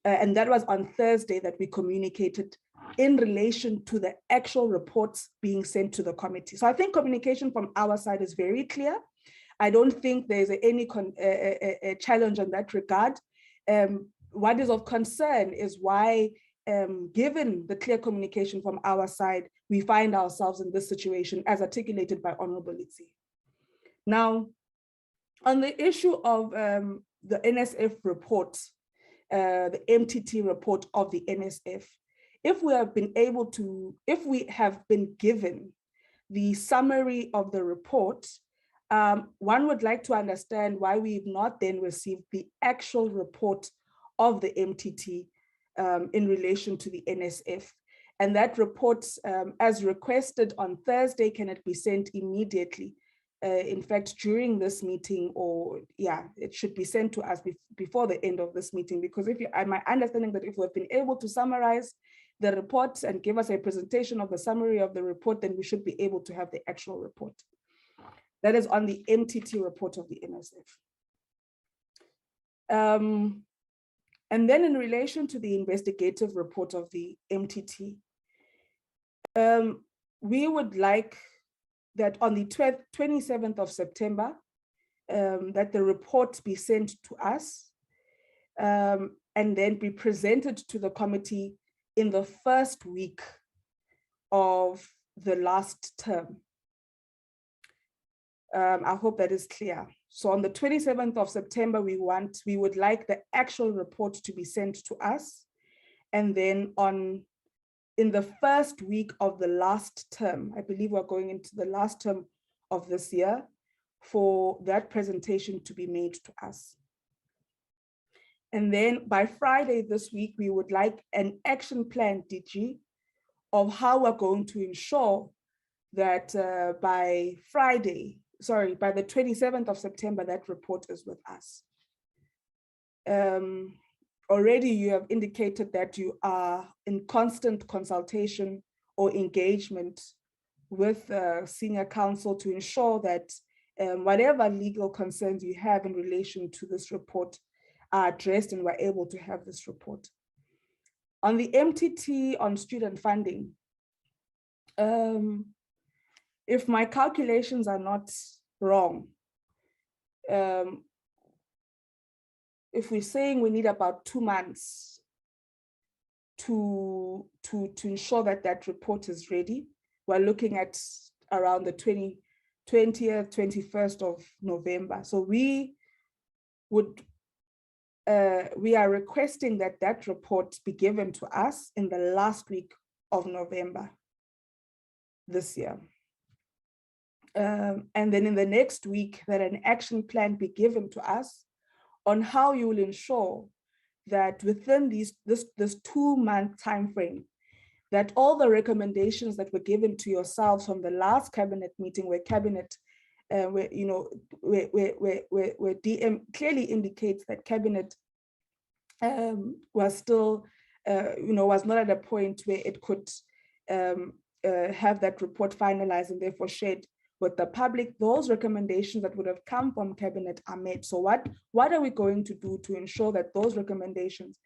And that was on Thursday that we communicated in relation to the actual reports being sent to the committee. So I think communication from our side is very clear. I don't think there's any challenge in that regard. What is of concern is why, given the clear communication from our side, we find ourselves in this situation as articulated by Honorable Litsi. Now, on the issue of the NSF report, the MTT report of the NSF, if we have been given the summary of the report, one would like to understand why we've not then received the actual report of the MTT in relation to the NSF. And that report, as requested on Thursday, can it be sent immediately? In fact, during this meeting, or it should be sent to us before the end of this meeting, because my understanding that if we've been able to summarize the report and give us a presentation of the summary of the report, then we should be able to have the actual report. That is on the MTT report of the NSF. And then in relation to the investigative report of the MTT, we would like that on the 27th of September, that the report be sent to us and then be presented to the committee in the first week of the last term. I hope that is clear. So on the 27th of September, we would like the actual report to be sent to us. And then on in the first week of the last term. I believe we're going into the last term of this year for that presentation to be made to us. And then by Friday this week, we would like an action plan, DG, of how we're going to ensure that by the 27th of September, that report is with us. Already you have indicated that you are in constant consultation or engagement with senior counsel to ensure that whatever legal concerns you have in relation to this report are addressed and we're able to have this report. On the MTT on student funding, if my calculations are not wrong, if we're saying we need about 2 months to ensure that that report is ready, we're looking at around the 20th, 21st of November. So we are requesting that that report be given to us in the last week of November this year. And then in the next week, that an action plan be given to us on how you will ensure that within this 2-month time frame, that all the recommendations that were given to yourselves from the last cabinet meeting, where cabinet, where DM clearly indicates that cabinet was still, was not at a point where it could have that report finalized and therefore shared with the public. Those recommendations that would have come from cabinet are met. So what are we going to do to ensure that those recommendations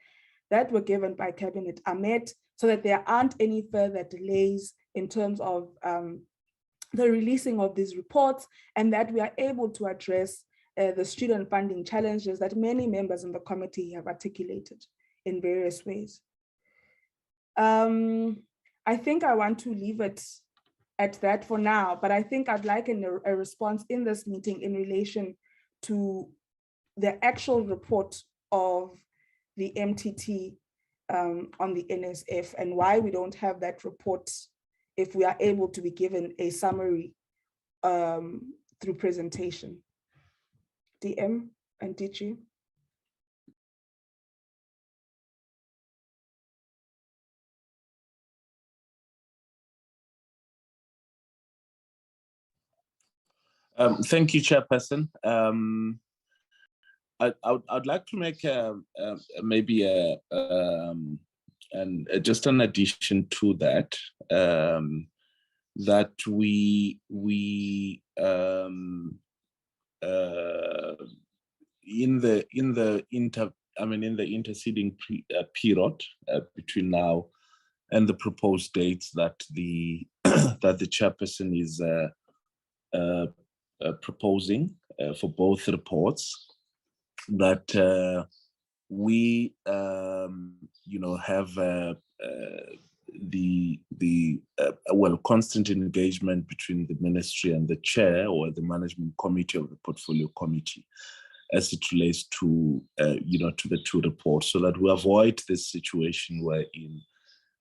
that were given by cabinet are met, so that there aren't any further delays in terms of the releasing of these reports, and that we are able to address the student funding challenges that many members in the committee have articulated in various ways. I think I want to leave it at that for now, but I think I'd like a response in this meeting in relation to the actual report of the MTT on the NSF, and why we don't have that report if we are able to be given a summary through presentation. DM and DG. Thank you, Chairperson. I'd like to make maybe just an addition to that, that we in the interceding period between now and the proposed dates that the that the chairperson is proposing for both reports, that we have constant engagement between the ministry and the chair or the management committee of the portfolio committee as it relates to to the two reports, so that we avoid this situation wherein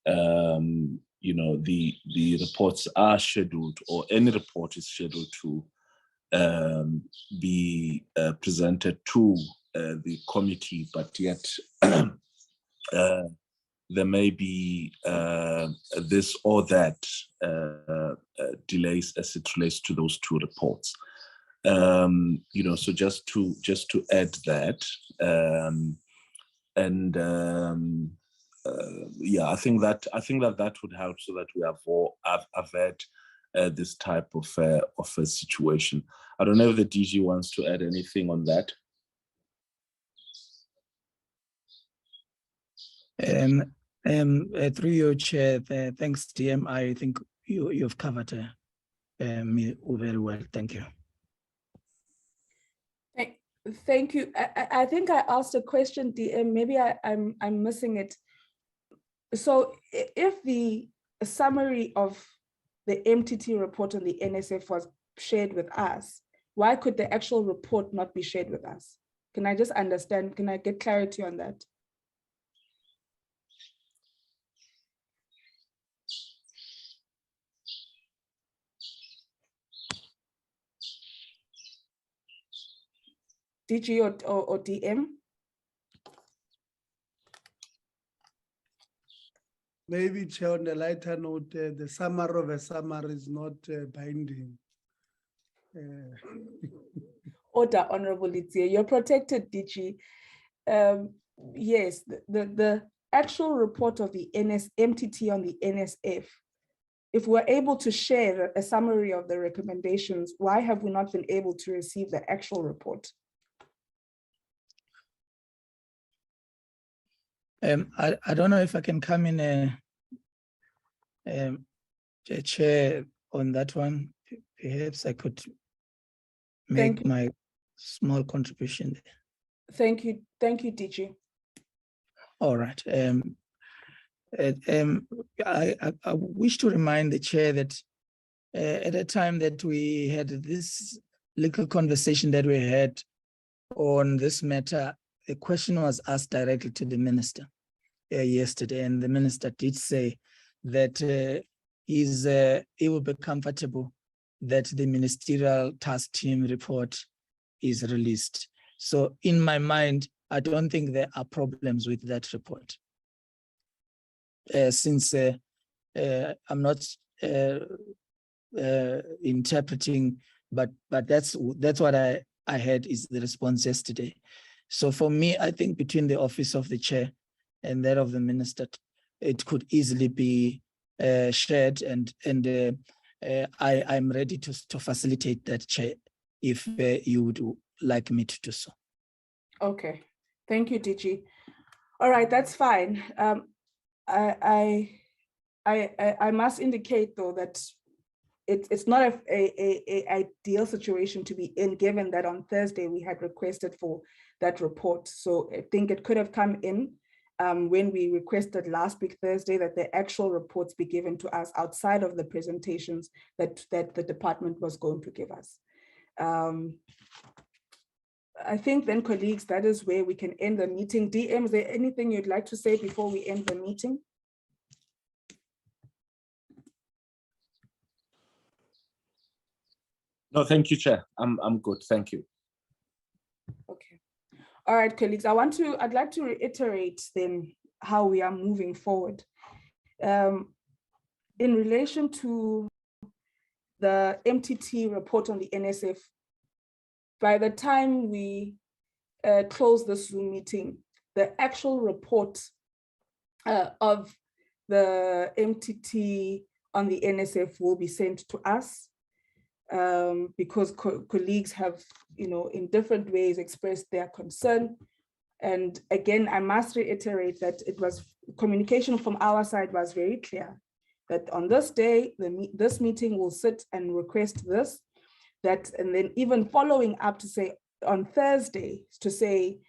the reports are scheduled, or any report is scheduled to be presented to the committee, but yet there may be this or that delays as it relates to those two reports. So just to add that, I think that would help, so that we avoid this type of a situation. I don't know if the DG wants to add anything on that. Through your chair, thanks, DM. I think you've covered me very well. Thank you. Thank you. I think I asked a question, DM. Maybe I'm missing it. So if the summary of the MTT report on the NSF was shared with us, why could the actual report not be shared with us? Can I just understand? Can I get clarity on that? DG or DM? Maybe, Chair, on a lighter note, the summary of a summary is not binding. Order, Honorable Litie, you're protected, DG. Yes, the actual report of the MTT on the NSF, if we're able to share a summary of the recommendations, why have we not been able to receive the actual report? I don't know if I can come in a chair on that one. Perhaps I could make my small contribution there. Thank you, DG. All right. I wish to remind the chair that at the time that we had this little conversation that we had on this matter, a question was asked directly to the minister yesterday, and the minister did say that he will be comfortable that the Ministerial Task Team report is released. So in my mind, I don't think there are problems with that report. Since I'm not interpreting, but that's what I had is the response yesterday. So for me, I think between the office of the chair and that of the minister, it could easily be shared, and I'm ready to facilitate that, chair, if you would like me to do so. Okay, thank you, DG. All right, that's fine. I must indicate though that it's not a ideal situation to be in, given that on Thursday we had requested for that report. So I think it could have come in when we requested last week Thursday that the actual reports be given to us outside of the presentations that the department was going to give us. I think then, colleagues, that is where we can end the meeting. DM, is there anything you'd like to say before we end the meeting? No, thank you, Chair. I'm good. Thank you. Okay. All right, colleagues, I'd like to reiterate then how we are moving forward. In relation to the MTT report on the NSF, by the time we close the Zoom meeting, the actual report of the MTT on the NSF will be sent to us, because colleagues have, in different ways expressed their concern. And again, I must reiterate that communication from our side was very clear that on this day, this meeting will sit and request this, and then even following up to say on Thursday, to say,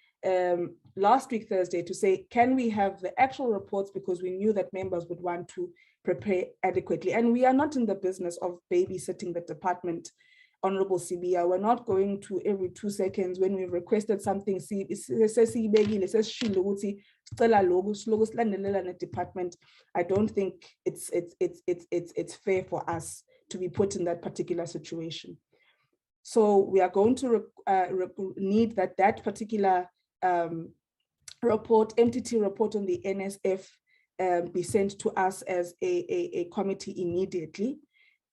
last week Thursday, to say, can we have the actual reports, because we knew that members would want to prepare adequately. And we are not in the business of babysitting the department, Honorable Sibia. We're not going to every 2 seconds when we've requested something, department. I don't think it's fair for us to be put in that particular situation. So we are going to need that particular report, MTT report on the NSF, be sent to us as a committee immediately.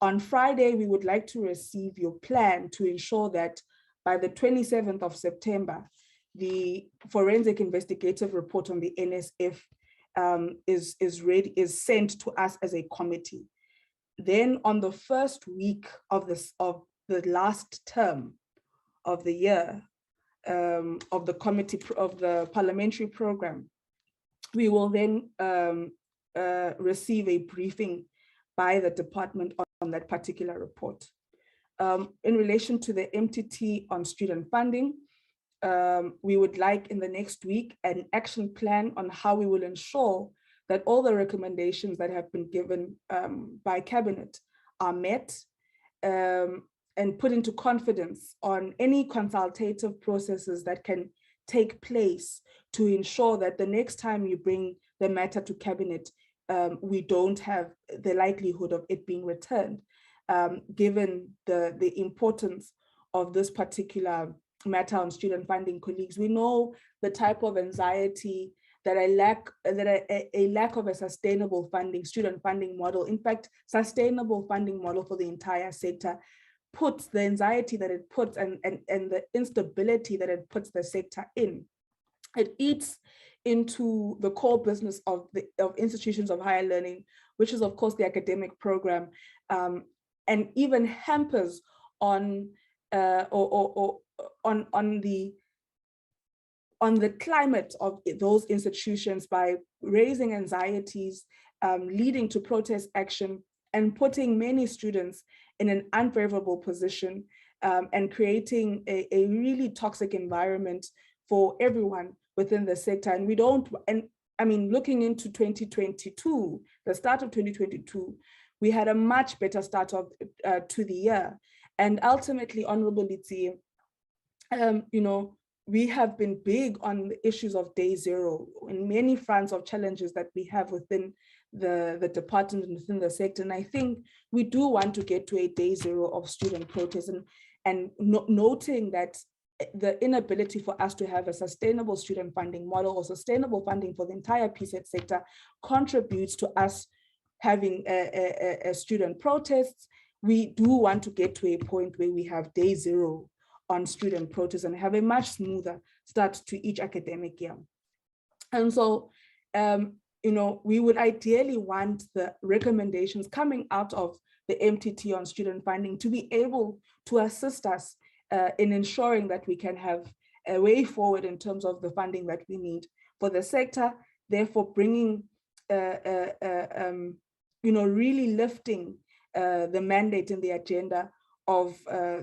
On Friday, we would like to receive your plan to ensure that by the 27th of September, the forensic investigative report on the NSF is sent to us as a committee. Then on the first week of the last term of the year of the committee of the parliamentary program, we will then receive a briefing by the department on that particular report. In relation to the MTT on student funding, we would like in the next week an action plan on how we will ensure that all the recommendations that have been given by Cabinet are met, and put into confidence on any consultative processes that can take place to ensure that the next time you bring the matter to Cabinet, we don't have the likelihood of it being returned, given the importance of this particular matter on student funding, colleagues. We know the type of anxiety that a lack of a sustainable student funding model, in fact, sustainable funding model for the entire sector, puts the anxiety that it puts and the instability that it puts the sector in. It eats into the core business of institutions of higher learning, which is of course the academic program, and even hampers on the climate of those institutions by raising anxieties, leading to protest action, and putting many students in an unfavorable position, and creating a really toxic environment for everyone within the sector. And looking into 2022, the start of 2022, we had a much better start to the year. And ultimately, Honorable Litsi, we have been big on the issues of day zero in many fronts of challenges that we have within the department and within the sector. And I think we do want to get to a day zero of student protest, and noting that the inability for us to have a sustainable student funding model or sustainable funding for the entire PSET sector contributes to us having a student protests. We do want to get to a point where we have day zero on student protests and have a much smoother start to each academic year. And so, we would ideally want the recommendations coming out of the MTT on student funding to be able to assist us in ensuring that we can have a way forward in terms of the funding that we need for the sector, therefore bringing, really lifting the mandate and the agenda of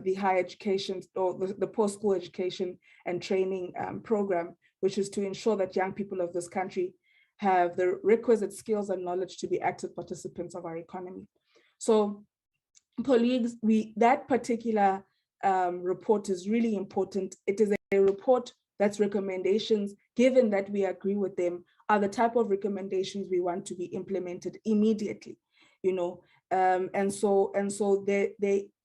the higher education or the post-school education and training program, which is to ensure that young people of this country have the requisite skills and knowledge to be active participants of our economy. So, colleagues, that particular report is really important. It is a report that's recommendations, given that we agree with them, are the type of recommendations we want to be implemented immediately, and so there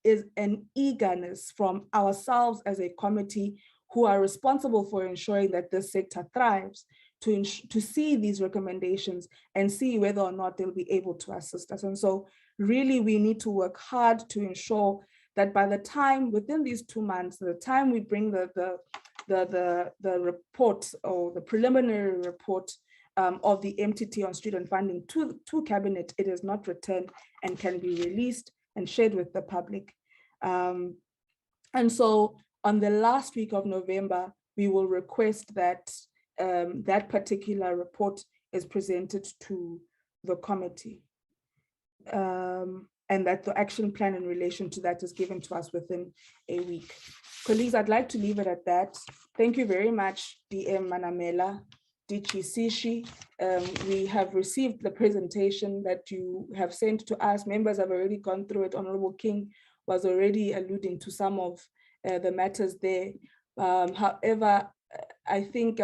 is an eagerness from ourselves as a committee who are responsible for ensuring that this sector thrives to see these recommendations and see whether or not they'll be able to assist us. And so really we need to work hard to ensure that by the time, within these 2 months, the time we bring the report or the preliminary report of the MTT on student funding to cabinet, it is not returned and can be released and shared with the public. And so on the last week of November, we will request that that particular report is presented to the committee, and that the action plan in relation to that is given to us within a week. Colleagues, I'd like to leave it at that. Thank you very much, DM Manamela, DG Sishi. We have received the presentation that you have sent to us. Members have already gone through it. Honorable King was already alluding to some of the matters there. However, I think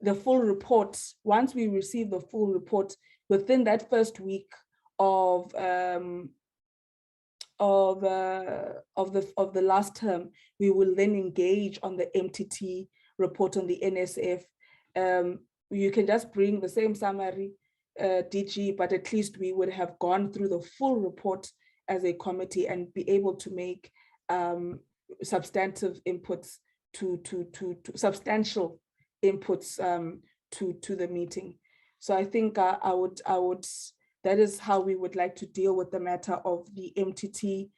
the full report, once we receive the full report within that first week of the last term, we will then engage on the MTT report on the NSF. You can just bring the same summary, DG, but at least we would have gone through the full report as a committee and be able to make substantive inputs to substantial inputs to the meeting. So I think I would that is how we would like to deal with the matter of the MTT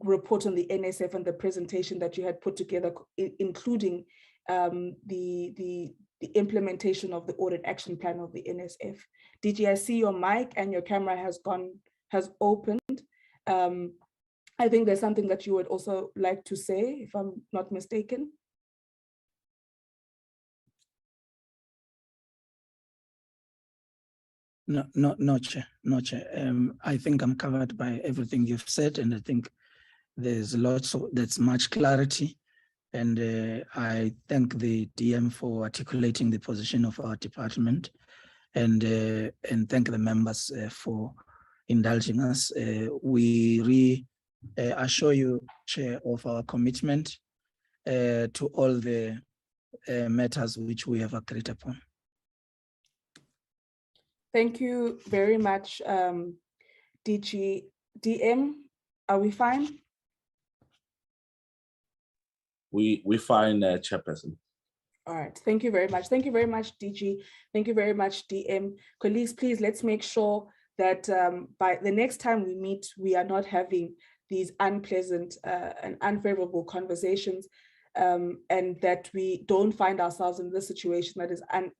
report on the NSF and the presentation that you had put together, including the implementation of the audit action plan of the NSF. DG, I see your mic and your camera has opened. I think there's something that you would also like to say, if I'm not mistaken. No, Chair. I think I'm covered by everything you've said, and I think there's that's much clarity. And I thank the DM for articulating the position of our department, and thank the members for indulging us. We reassure you, Chair, of our commitment to all the matters which we have agreed upon. Thank you very much, DG. DM, are we fine? We find Chairperson. All right, thank you very much. Thank you very much, DG. Thank you very much, DM. Colleagues, please, let's make sure that by the next time we meet, we are not having these unpleasant and unfavorable conversations, and that we don't find ourselves in this situation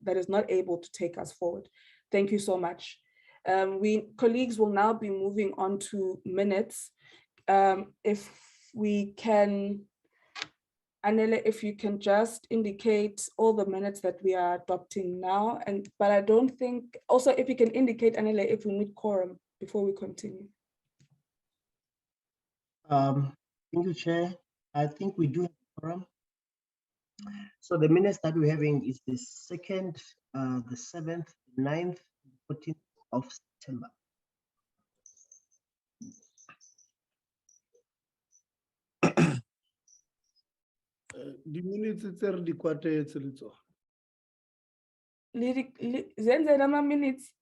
that is not able to take us forward. Thank you so much. Colleagues will now be moving on to minutes. If we can, Anele, if you can just indicate all the minutes that we are adopting now, but I don't think, also if you can indicate, Anele, if we need quorum before we continue. Thank you, Chair. I think we do have quorum. So the minutes that we're having is the 2nd, the 7th, 9th, 14th of September. The minutes tse re di kwatetse le tsona. Zenze nama minutes.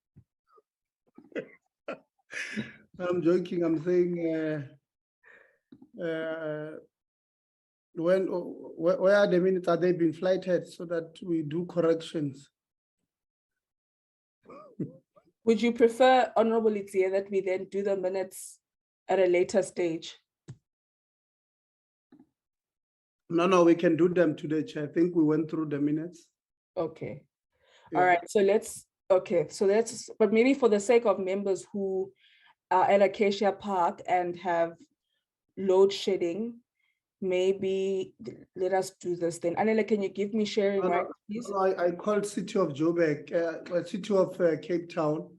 I'm joking. I'm saying where are the minutes? Are they being flighted so that we do corrections? Would you prefer, Honorable Itzia, that we then do the minutes at a later stage? No, we can do them today, Chair. I think we went through the minutes. Okay. Yeah. All right. So but maybe for the sake of members who are at Acacia Park and have load shedding, maybe let us do this then. Anela, can you give me sharing rights, please? No, I called City of Joburg, City of Cape Town.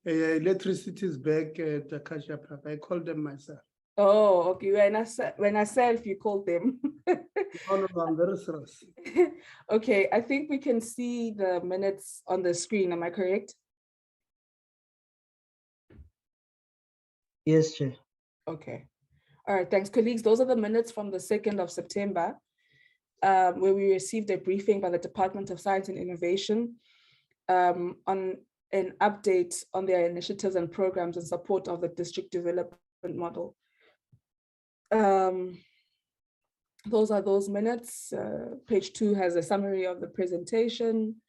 Electricity is back at Acacia Park. I called them myself. Oh, okay. When I self, you called them. No, I'm very serious. Okay, I think we can see the minutes on the screen. Am I correct? Yes, Chair. Okay. All right, thanks, colleagues. Those are the minutes from the 2nd of September, where we received a briefing by the Department of Science and Innovation on an update on their initiatives and programs in support of the district development model. Those are those minutes. Page 2 has a summary of the presentation.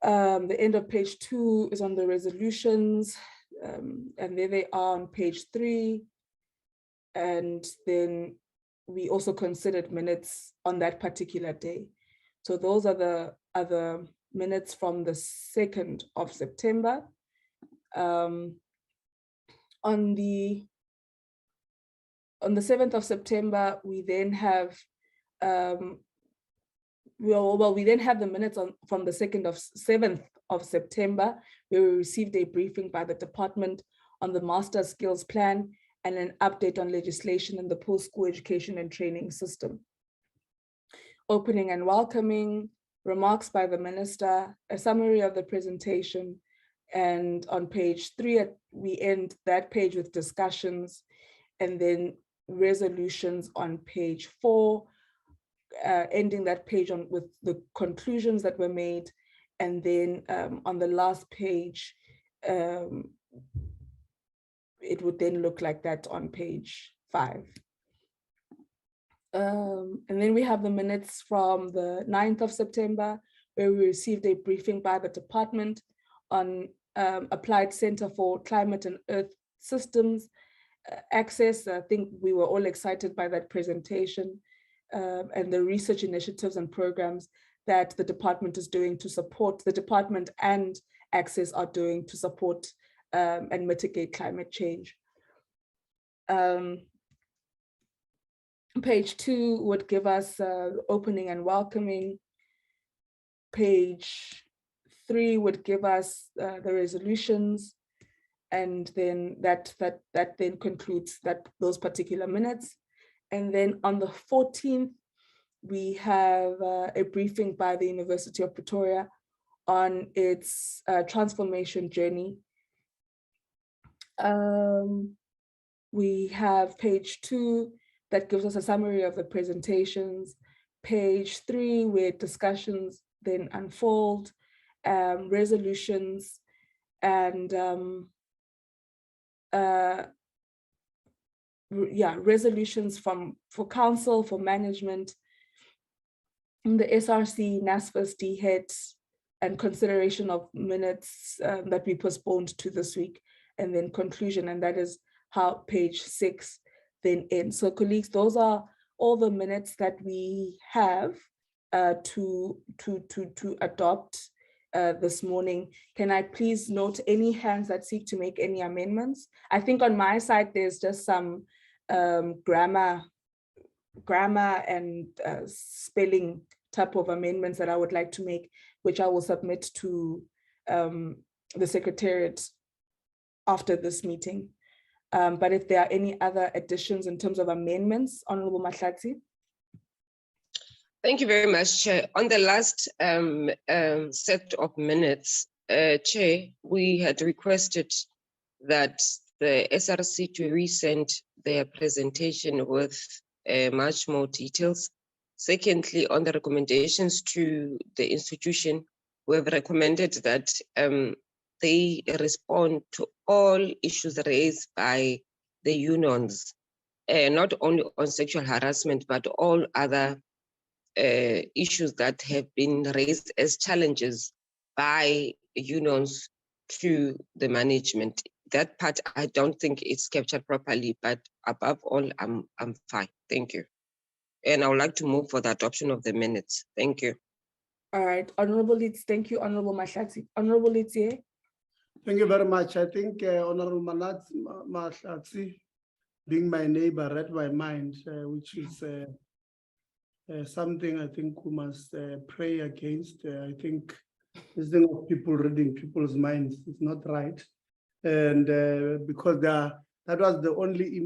The end of page 2 is on the resolutions, and there they are on page 3. And then we also considered minutes on that particular day. So those are the other minutes from the 2nd of September. On the 7th of September, we then have we then have the minutes from the 7th of September, where we received a briefing by the department on the master skills plan and an update on legislation in the post-school education and training system. Opening and welcoming, remarks by the minister, a summary of the presentation, and on page 3, we end that page with discussions, and then resolutions on page 4, ending that page with the conclusions that were made, and then on the last page, it would then look like that on page 5. And then we have the minutes from the 9th of September, where we received a briefing by the department on Applied Center for Climate and Earth Systems access. I think we were all excited by that presentation and the research initiatives and programs that the department is doing to support, the department and access are doing to support and mitigate climate change. Page 2 would give us opening and welcoming. Page 3 would give us the resolutions, and then that then concludes those particular minutes. And then on the 14th, we have a briefing by the University of Pretoria on its transformation journey. We have page 2 that gives us a summary of the presentations. Page 3, where discussions then unfold, resolutions, and resolutions for council, for management, the SRC, NSFAS, DHET, and consideration of minutes that we postponed to this week, and then conclusion, and that is how page 6 then ends. So colleagues, those are all the minutes that we have to adopt this morning. Can I please note any hands that seek to make any amendments? I think on my side, there's just some grammar and spelling type of amendments that I would like to make, which I will submit to the Secretariat after this meeting. But if there are any other additions in terms of amendments, Honorable Mahlatsi. Thank you very much, Chair. On the last set of minutes, Chair, we had requested that the SRC to resend their presentation with much more details. Secondly, on the recommendations to the institution, we have recommended that they respond to all issues raised by the unions, not only on sexual harassment, but all other issues that have been raised as challenges by unions to the management. That part, I don't think it's captured properly, but above all, I'm fine. Thank you. And I would like to move for the adoption of the minutes. Thank you. All right, Honorable Litsi, thank you, Honorable Mahlatsi. Honorable Litsi. Thank you very much. I think Honorable Mahlatsi, being my neighbor, read my mind, which is something I think we must pray against. I think this thing of people reading people's minds is not right. And because that was the only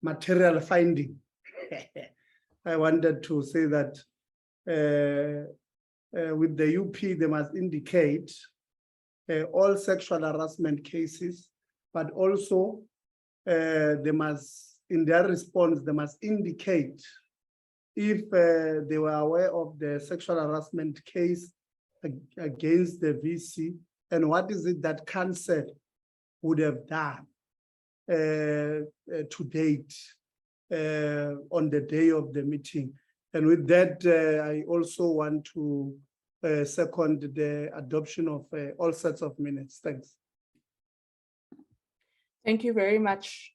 material finding. I wanted to say that with the UP, they must indicate all sexual harassment cases, but also they must, in their response, they must indicate if they were aware of the sexual harassment case against the VC, and what is it that council would have done to date on the day of the meeting. And with that, I also want to second the adoption of all sets of minutes. Thanks. Thank you very much,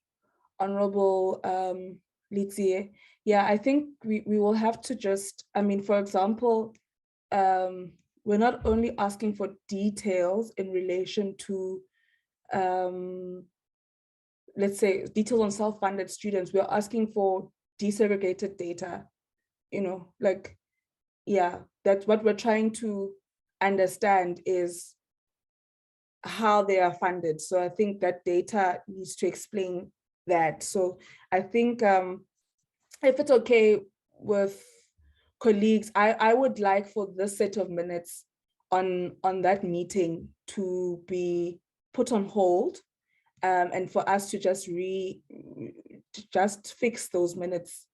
Honorable Litsi. Yeah, I think we will have to just, I mean, for example, we're not only asking for details in relation to, let's say, details on self-funded students. We're asking for desegregated data, you know, like, yeah, that's what we're trying to understand is how they are funded. So I think that data needs to explain that. So I think if it's okay with colleagues, I would like for this set of minutes on that meeting to be put on hold, and for us to just fix those minutes,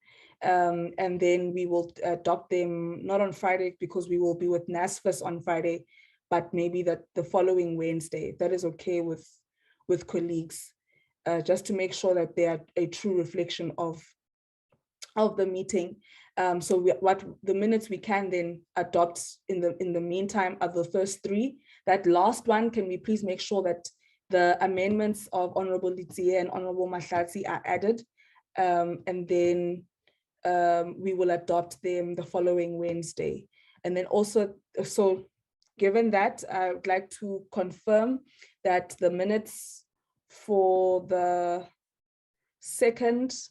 and then we will adopt them not on Friday because we will be with NSFAS on Friday, but maybe the following Wednesday. That is okay with colleagues, just to make sure that they are a true reflection of the meeting. So what the minutes we can then adopt in the meantime are the first 3. That last one, can we please make sure that the amendments of Honorable Litsi and Honorable Mahlatsi are added, and then we will adopt them the following Wednesday. And then also, so given that, I would like to confirm that the minutes for the 2nd,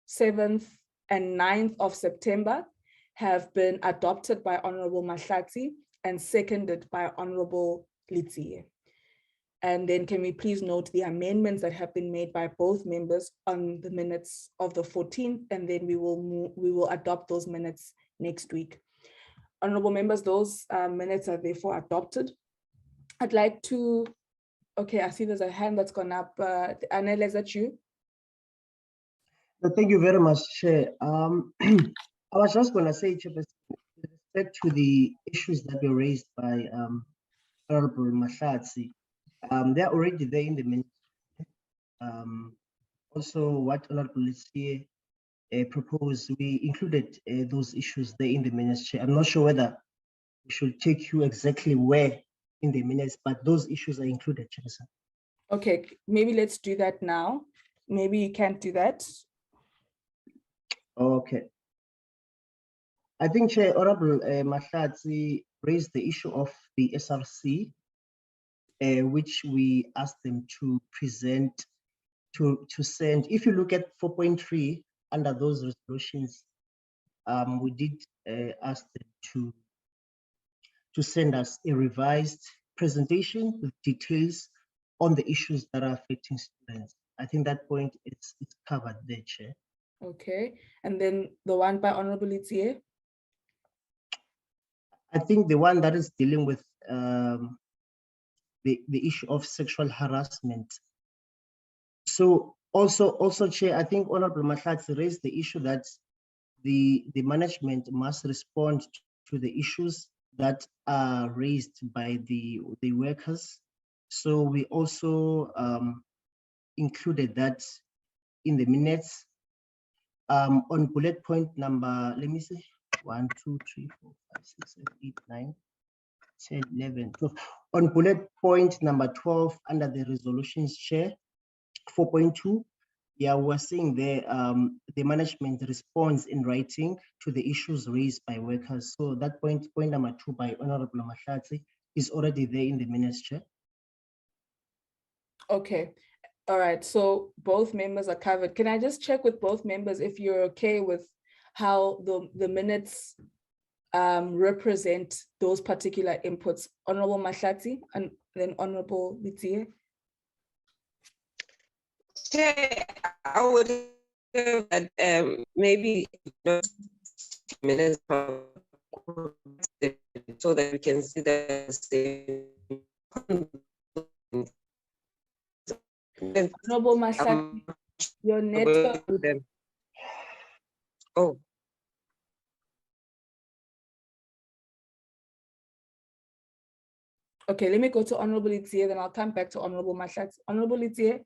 7th, and 9th of September have been adopted by Honorable Mahlatsi and seconded by Honorable Litsi. And then can we please note the amendments that have been made by both members on the minutes of the 14th, and then we will adopt those minutes next week. Honorable members, those minutes are therefore adopted. I'd like to, okay, I see there's a hand that's gone up. Anel, is that you? No, thank you very much, Chair. I was just going to say, Chairperson, with respect to the issues that were raised by Honorable Mahlatsi, they're already there in the minutes. Also, what Honorable Litsiye proposed, we included those issues there in the minutes, Chair. I'm not sure whether we should take you exactly where in the minutes, but those issues are included, Chairperson. Okay, maybe let's do that now. Maybe you can't do that. Okay. I think Chair Honorable Mahlatsi raised the issue of the SRC, which we asked them to present, to send. If you look at 4.3 under those resolutions, we did ask them to send us a revised presentation with details on the issues that are affecting students. I think that point is covered there, Chair. Okay, and then the one by Honorable Litsiye. I think the one that is dealing with the issue of sexual harassment. So also, Chair, I think Honorable Mahlatsi raised the issue that the management must respond to the issues that are raised by the workers. So we also included that in the minutes. On bullet point number, let me see, 1, 2, 3, 4, 5, 6, 7, 8, 9, 10, 11, 12. On bullet point number 12 under the resolutions, Chair, 4.2, yeah, we're saying there the management responds in writing to the issues raised by workers. So that point number 2 by Honorable Mahlatsi is already there in the minutes, Chair. Okay, all right, so both members are covered. Can I just check with both members if you're okay with how the minutes represent those particular inputs? Honorable Mahlatsi and then Honorable Litsiye. Chair, I would have that maybe not minutes so that we can see the Honorable Mahlatsi, your network. Oh. Okay, let me go to Honorable Litsiye, then I'll come back to Honorable Mahlatsi. Honorable Litsiye.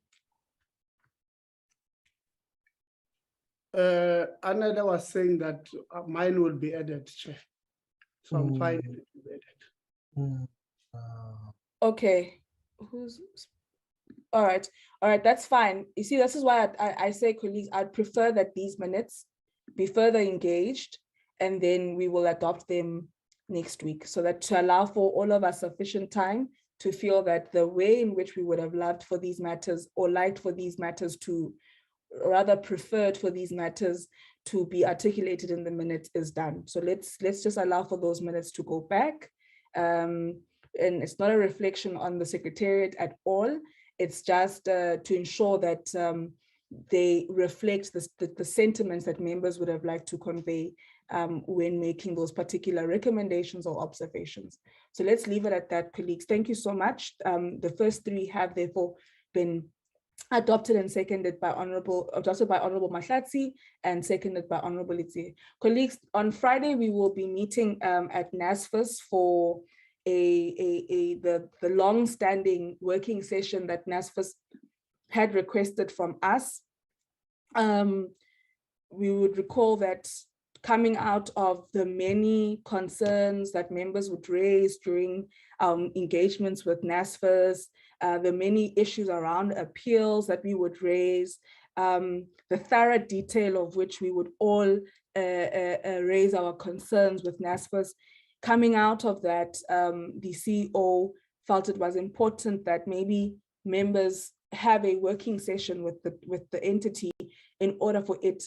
Another was saying that mine will be added, Chair. So I'm fine if it will be added. Okay, all right, that's fine. You see, this is why I say, colleagues, I'd prefer that these minutes be further engaged and then we will adopt them next week, so that to allow for all of us sufficient time to feel that the way in which we would have loved for these matters or liked for these matters to, rather preferred for these matters to be articulated in the minutes is done. So let's just allow for those minutes to go back. And it's not a reflection on the Secretariat at all. It's just to ensure that they reflect the sentiments that members would have liked to convey when making those particular recommendations or observations. So let's leave it at that, colleagues. Thank you so much. The first three have therefore been adopted and seconded by Honorable Mahlatsi and seconded by Honorable Litsiye. Colleagues, on Friday we will be meeting at NSFAS for the long-standing working session that NSFAS had requested from us. We would recall that coming out of the many concerns that members would raise during engagements with NSFAS, the many issues around appeals that we would raise, the thorough detail of which we would all raise our concerns with NSFAS. Coming out of that, the CEO felt it was important that maybe members have a working session with the entity in order for it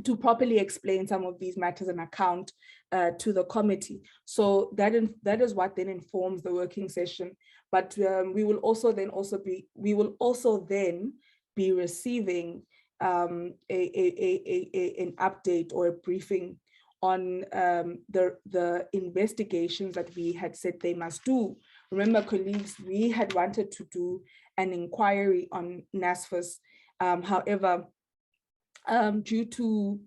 to properly explain some of these matters and account to the committee. So that is what then informs the working session. But we will also then be receiving an update or a briefing on the investigations that we had said they must do. Remember, colleagues, we had wanted to do an inquiry on NSFAS. However, due to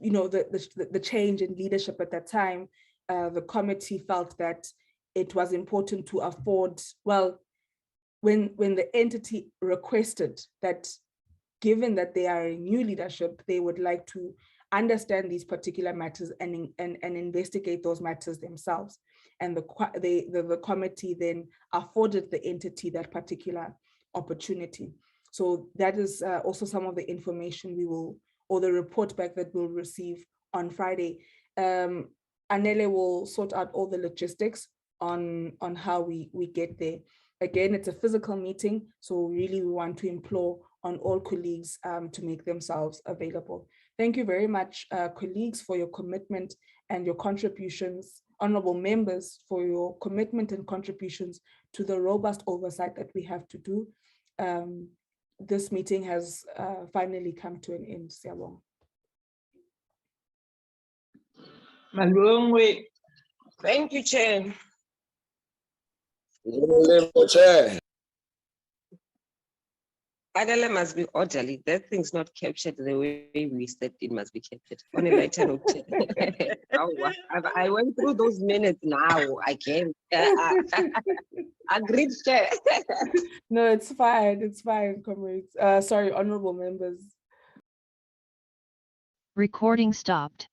you know, the change in leadership at that time, the committee felt that it was important to afford, well, when the entity requested that, given that they are a new leadership, they would like to understand these particular matters and investigate those matters themselves. And the committee then afforded the entity that particular opportunity. So that is also some of the information we will, or the report back that we'll receive on Friday. Anele will sort out all the logistics on how we get there. Again, it's a physical meeting, so really we want to implore on all colleagues to make themselves available. Thank you very much, colleagues, for your commitment and your contributions, honorable members, for your commitment and contributions to the robust oversight that we have to do. This meeting has finally come to an end. Siyabonga. Malungwe. Thank you, Chair. Chair. Adela must be orderly. That thing's not captured the way we said it must be captured. On a lighter note. I went through those minutes now. I can't. Agreed, Chair. No, it's fine, comrades. Sorry, honorable members. Recording stopped.